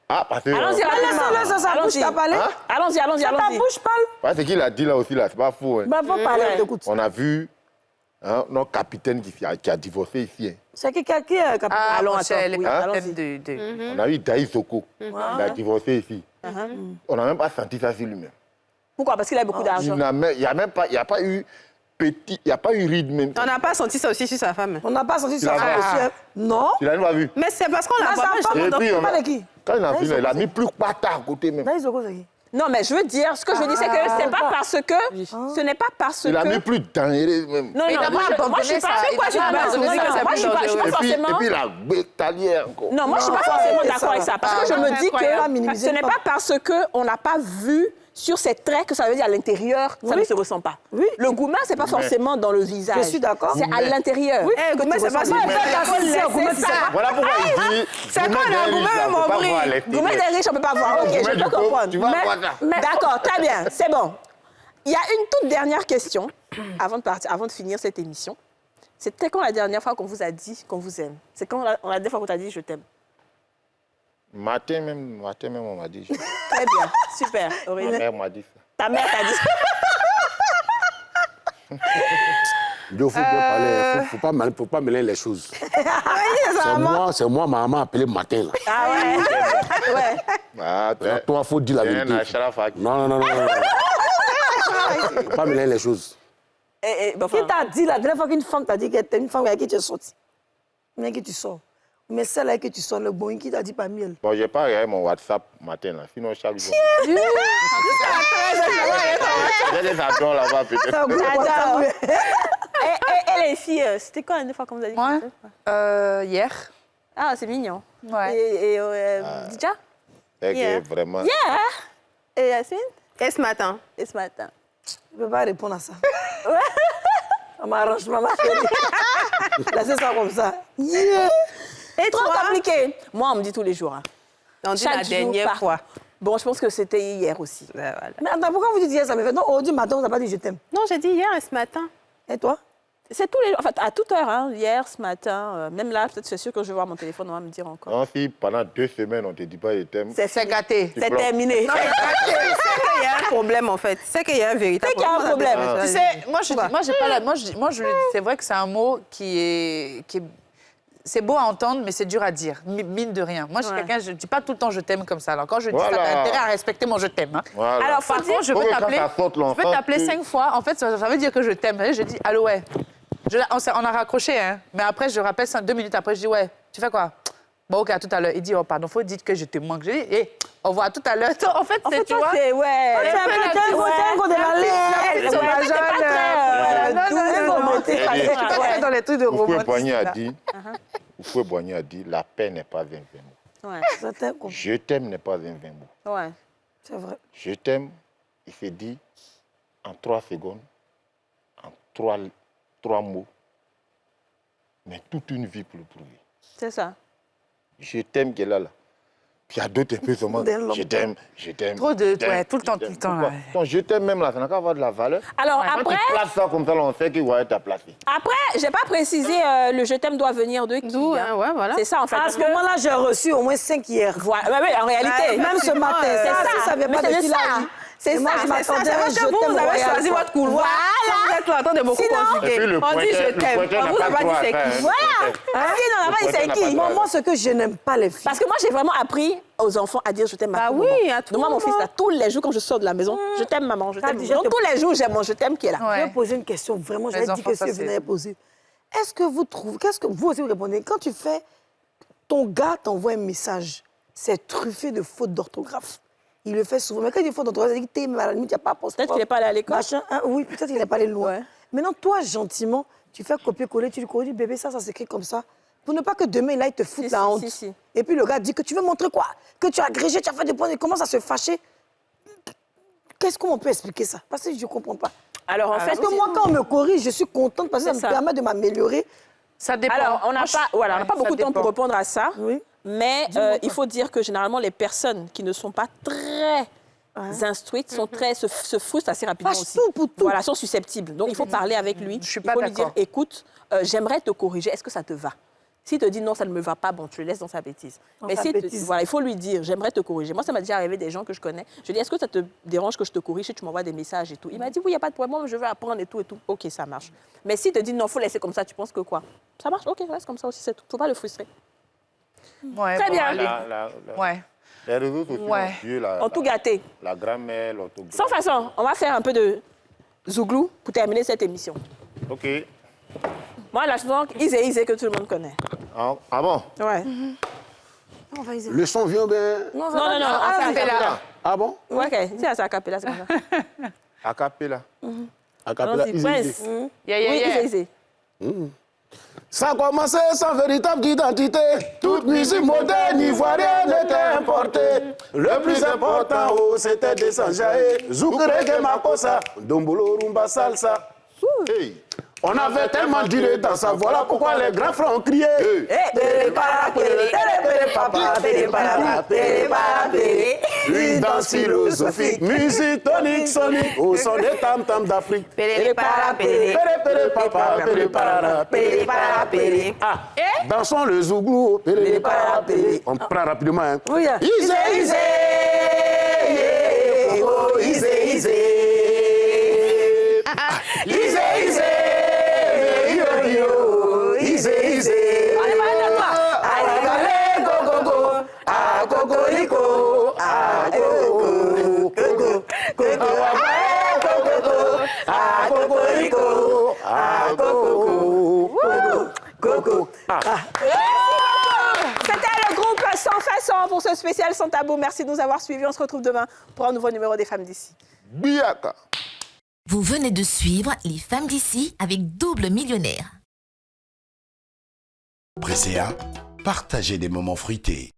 Ah, parce que... Allons-y, Laisse-le, c'est sa bouche qui a parlé. Allons-y. C'est ta bouche parle. Parce qu'il a dit là aussi, là, c'est pas faux. Hein. Bah, faut parler, écoute. On a vu notre capitaine qui a divorcé ici. Hein. C'est qui est capitaine? Ah, Allons, mon cher, attends, les oui, capitaines allons-y. de... On a eu Daï Soko. Il a divorcé ici. On n'a même pas senti ça sur lui-même. Pourquoi? Parce qu'il a beaucoup d'argent. Il n'y a pas eu petit, il n'y a pas eu ride même. On n'a pas senti ça aussi sur sa femme. On n'a pas senti Tu ça l'as vu? aussi. Hein. Non. Tu l'as même pas vu. Mais c'est parce qu'on l'a Mais pas sa vu. femme, Et puis, on parle de qui? Quand il a Daï vu, Soko, il a c'est mis plus Pata à côté même. Daï Soko, c'est qui? Non, mais je veux dire, ce que je veux dire, c'est que c'est pas parce que... Ce n'est pas parce que... Il a mis plus dangereux même. Non, Mais il non, n'a moi, pas je suis pas... abandonné ça. C'est quoi, je suis Il n'a pas pas... abandonné ça, c'est Moi, plus je suis pas Et puis forcément... il a bétalier encore. Non, moi, je suis pas Non, forcément c'est d'accord ça. avec ça. Parce que je Ah, me dis incroyable. que Minimiser ce n'est pas. pas parce qu'on n'a pas vu sur ces traits que ça veut dire à l'intérieur, ça ne se ressent pas. Oui. Le gourmand, c'est pas forcément dans le visage. Je suis d'accord. C'est à l'intérieur. Oui. que Gourmet, tu c'est pas ressens. ça. Ouais, Voilà pourquoi il dit. c'est quand on a gourmet même en bruit. Gourmet des riches, on ne peut pas voir. Ok, Gourmet je du peux pauvre, comprendre. tu vas voir ça. D'accord, très bien, c'est bon. Il y a une toute dernière question avant de finir cette émission. C'était quand la dernière fois qu'on vous a dit qu'on vous aime? C'est quand la dernière fois qu'on t'a dit je t'aime? Matin même, on m'a dit. Très bien, super. Ma Aurélie. mère m'a dit ça. Ta mère t'a dit ça. Il faut bien parler, faut pas mêler les choses. C'est moi, ma maman a appelé matin là. Ah ouais. Ouais. Ah, très. Toi, faut dire la Bien, vérité. Achraf Hakimi. Non. Faut pas mêler les choses. Enfin, Qui t'a dit la dernière fois qu'une femme t'a dit qu'elle t'aime, une femme avec qui tu es sorti? Mais qui tu sors? Mais celle avec qui tu sors, le bon, qui t'a dit pas mieux? Bon, j'ai pas regardé mon WhatsApp matin là. Sinon, chaque jour. J'ai des avions là-bas peut-être. Ça groupe Attends. WhatsApp. et les filles, c'était quand la dernière fois qu'on vous a dit Moi, qu'on t'aime? hier. Ah, c'est mignon. Ouais. Et Dija? C'est que Yeah. vraiment. Yeah. Et Yasmine? Et ce matin? Et ce matin? Je ne peux pas répondre à ça. Ça m'arrange, maman chérie. Laissez ça comme ça. Yeah. C'est trop compliqué. Moi, on me dit tous les jours. Hein. On dit Chaque la jour, dernière par- fois. Bon, je pense que c'était hier aussi. Ouais, voilà. Mais attends, pourquoi vous dites hier ça me fait? Non, aujourd'hui matin, on n'a pas dit je t'aime. Non, j'ai dit hier et ce matin. Et toi? C'est tous les jours, enfin, à toute heure, hein, hier, ce matin, même là, peut-être c'est sûr que je vais voir mon téléphone, on va me dire encore. Non, si pendant 2 semaines, on ne te dit pas je t'aime. C'est C'est fini. gâté. C'est terminé. C'est qu'il y a un problème, en fait. C'est qu'il y a un véritable C'est qu'il y a un problème. Tu sais, moi, j'ai pas la... moi, je le dis, c'est vrai que c'est un mot qui est... C'est beau à entendre, mais c'est dur à dire, mine de rien. Moi, je suis Ouais. quelqu'un, je ne dis pas tout le temps je t'aime comme ça. Alors, quand je dis ça, Voilà. t'as intérêt à respecter mon je t'aime. Hein. Voilà. Alors, Par contre, je Faut peux que quand t'appeler ça sorte, l'enfant, je peux t'appeler tu- 5 fois. En fait, ça veut dire que je t'aime. Je dis, allô, ouais. On a raccroché, hein. Mais après, je rappelle 2 minutes après, je dis, ouais, tu fais quoi? Bon, OK, à tout à l'heure. Il dit, oh, pardon, faut dire que je te manque. Je dis, au revoir, à tout à l'heure. En fait, En fait, tu vois... toi, c'est... Ouais. C'est un peu de la laine. Ouais, mais t'es pas très, non, romantique, non. pas très- Je suis pas ouais. très dans les trucs de Oufoué Boigny a romantisme. dit, Oufoué Boigny a dit, la paix n'est pas un vain mot. Ouais. Je t'aime, quoi. Je t'aime n'est pas un vain mot. Ouais. C'est vrai. Je t'aime, il s'est dit en 3 secondes, en 3 mots, mais toute une vie pour le prouver. C'est ça. Je t'aime qu'elle a là. Puis il y a d'autres un peu seulement. Je t'aime, je t'aime. Trop de... je t'aime, Ouais, tout le temps, je tout le t'aime. temps. Pourquoi? Ouais. Ton je t'aime même là, ça n'a qu'à avoir de la valeur. Alors Quand après, tu places ça comme ça, là, on sait que ouais, t'as placé. après, j'ai pas précisé le je t'aime doit venir de qui. D'où, hein. hein, ouais, voilà. C'est ça en fait. À Parce ce que- moment-là, j'ai reçu au moins 5 hier. Voilà. Ouais, en réalité. Même ce matin, c'est ça, ça. si ça vient Mais pas de c'est qui ça. l'a dit. C'est Et moi, ça, je c'est ça. m'attendais C'est à un parce je que vous t'aime avez royal, choisi quoi. votre couloir. Vous êtes là en train de beaucoup Et conjuguer. puis le On dit pointeur- je le t'aime. pointeur n'a Vous pas n'avez pas trop dit à c'est faire, qui. hein. Voilà. Ah, si, non, on n'a pas dit c'est pointeur n'a qui. pas Moi, ce que je n'aime pas, les filles. Parce que moi, j'ai vraiment appris aux enfants à dire je t'aime à Bah tout oui, moment. à tout Donc moi, mon moment. fils, là, tous les jours, quand je sors de la maison, je t'aime, maman, je T'as t'aime. déjà Donc te- tous les jours, j'ai mon je t'aime qui est là. Je vais Ouais. poser une question, vraiment, j'avais dit enfants, que ça, si c'est- vous n'avez posé. Est-ce que vous trouvez, qu'est-ce que vous aussi vous répondez, quand tu fais, ton gars t'envoie un message, c'est truffé de fautes d'orthographe. Il le fait souvent, mais quand il dit faute d'orthographe, il dit que t'es à la limite, il n'y a pas apostrophe. Peut-être qu'il n'est pas allé à l'école. Machin, hein, oui, peut-être qu'il n'est pas allé loin. Ouais. Maintenant, toi, gentiment, tu fais copier-coller, tu lui corriges, bébé, ça s'écrit comme ça. Pour ne pas que demain, il aille te foutre Si, la si, honte. si. Et puis le gars dit que tu veux montrer quoi? Que tu as agrégé, tu as fait des points, il commence à se fâcher. Comment on peut expliquer ça? Parce que je ne comprends pas. Alors en fait, Parce que moi, quand on me corrige, je suis contente parce que ça me C'est ça. permet de m'améliorer. Ça dépend. alors on n'a Moi, pas, voilà, on n'a ouais, pas ça beaucoup de temps pour dépend. répondre à ça. Oui. Mais Dis-moi il quoi. faut dire que généralement, les personnes qui ne sont pas très instruites sont très, se frustrent assez rapidement Fâche aussi. tout pour tout. Voilà, sont susceptibles. Donc il faut parler avec lui. Je suis Il pas faut lui dire, d'accord. écoute, j'aimerais te corriger, est-ce que ça te va? S'il te dit non, ça ne me va pas, bon, tu le laisses dans sa bêtise. Dans Mais sa si bêtise. voilà, il faut lui dire, j'aimerais te corriger. Moi, ça m'a déjà arrivé des gens que je connais. Je dis, est-ce que ça te dérange que je te corrige si tu m'envoies des messages et tout? Il m'a dit, oui, il n'y a pas de problème, moi, je veux apprendre et tout et tout. Ok, ça marche. Mais s'il te dit non, il faut laisser comme ça, tu penses que quoi? Ça marche, ok, reste comme ça aussi, c'est tout. Il ne faut pas le frustrer. Ouais, Très bon, bien. allez. Ouais. Les réseaux sociaux Ouais. ont tué En tout gâté. la grammaire, l'orthographe. Sans façon, on va faire un peu de zouglou pour terminer cette émission. Ok. Moi, la chanson Isé que tout le monde connaît. Ah bon? Ouais. On va essayer. Le son vient bien. Non, on fait un cappella. Ah bon? Ouais, ok. C'est un cappella, c'est comme ça. A cappella. A cappella, Allons-y, easy, Prince. easy. Yeah, yeah, Oui, yeah. Isé. Ça a commencé sans véritable identité. Toute musique moderne ivoirienne était importée. Le plus important, oh, c'était de s'enjailler. Zoukere Makosa, Dombolo Rumba Salsa. Hey. On avait tellement d'idées dans ça. Voilà pourquoi les grands frères ont crié. Une danse philosophique, musique tonique, sonique, au son des tam-tams d'Afrique. Péré, péré, papa, péré, parara, péré, parara, péré. Ah, dansons le zouglou, péré, parara, péré. On prend rapidement, hein. Oui, hein. Isé, isé, yeah, oh, isé, isé. Isé, isé, yo, yo, isé, isé. Allez, go, go, go, ah, cocorico, ah, coco, coco, coco, ah, cocorico, ah, coco, coco, ah. C'était le groupe Sans Façon pour ce spécial Sans Tabou. Merci de nous avoir suivis. On se retrouve demain pour un nouveau numéro des Femmes d'ici. Biaka. Vous venez de suivre Les Femmes d'ici avec Double Millionnaire. Presséa, partagez des moments fruités.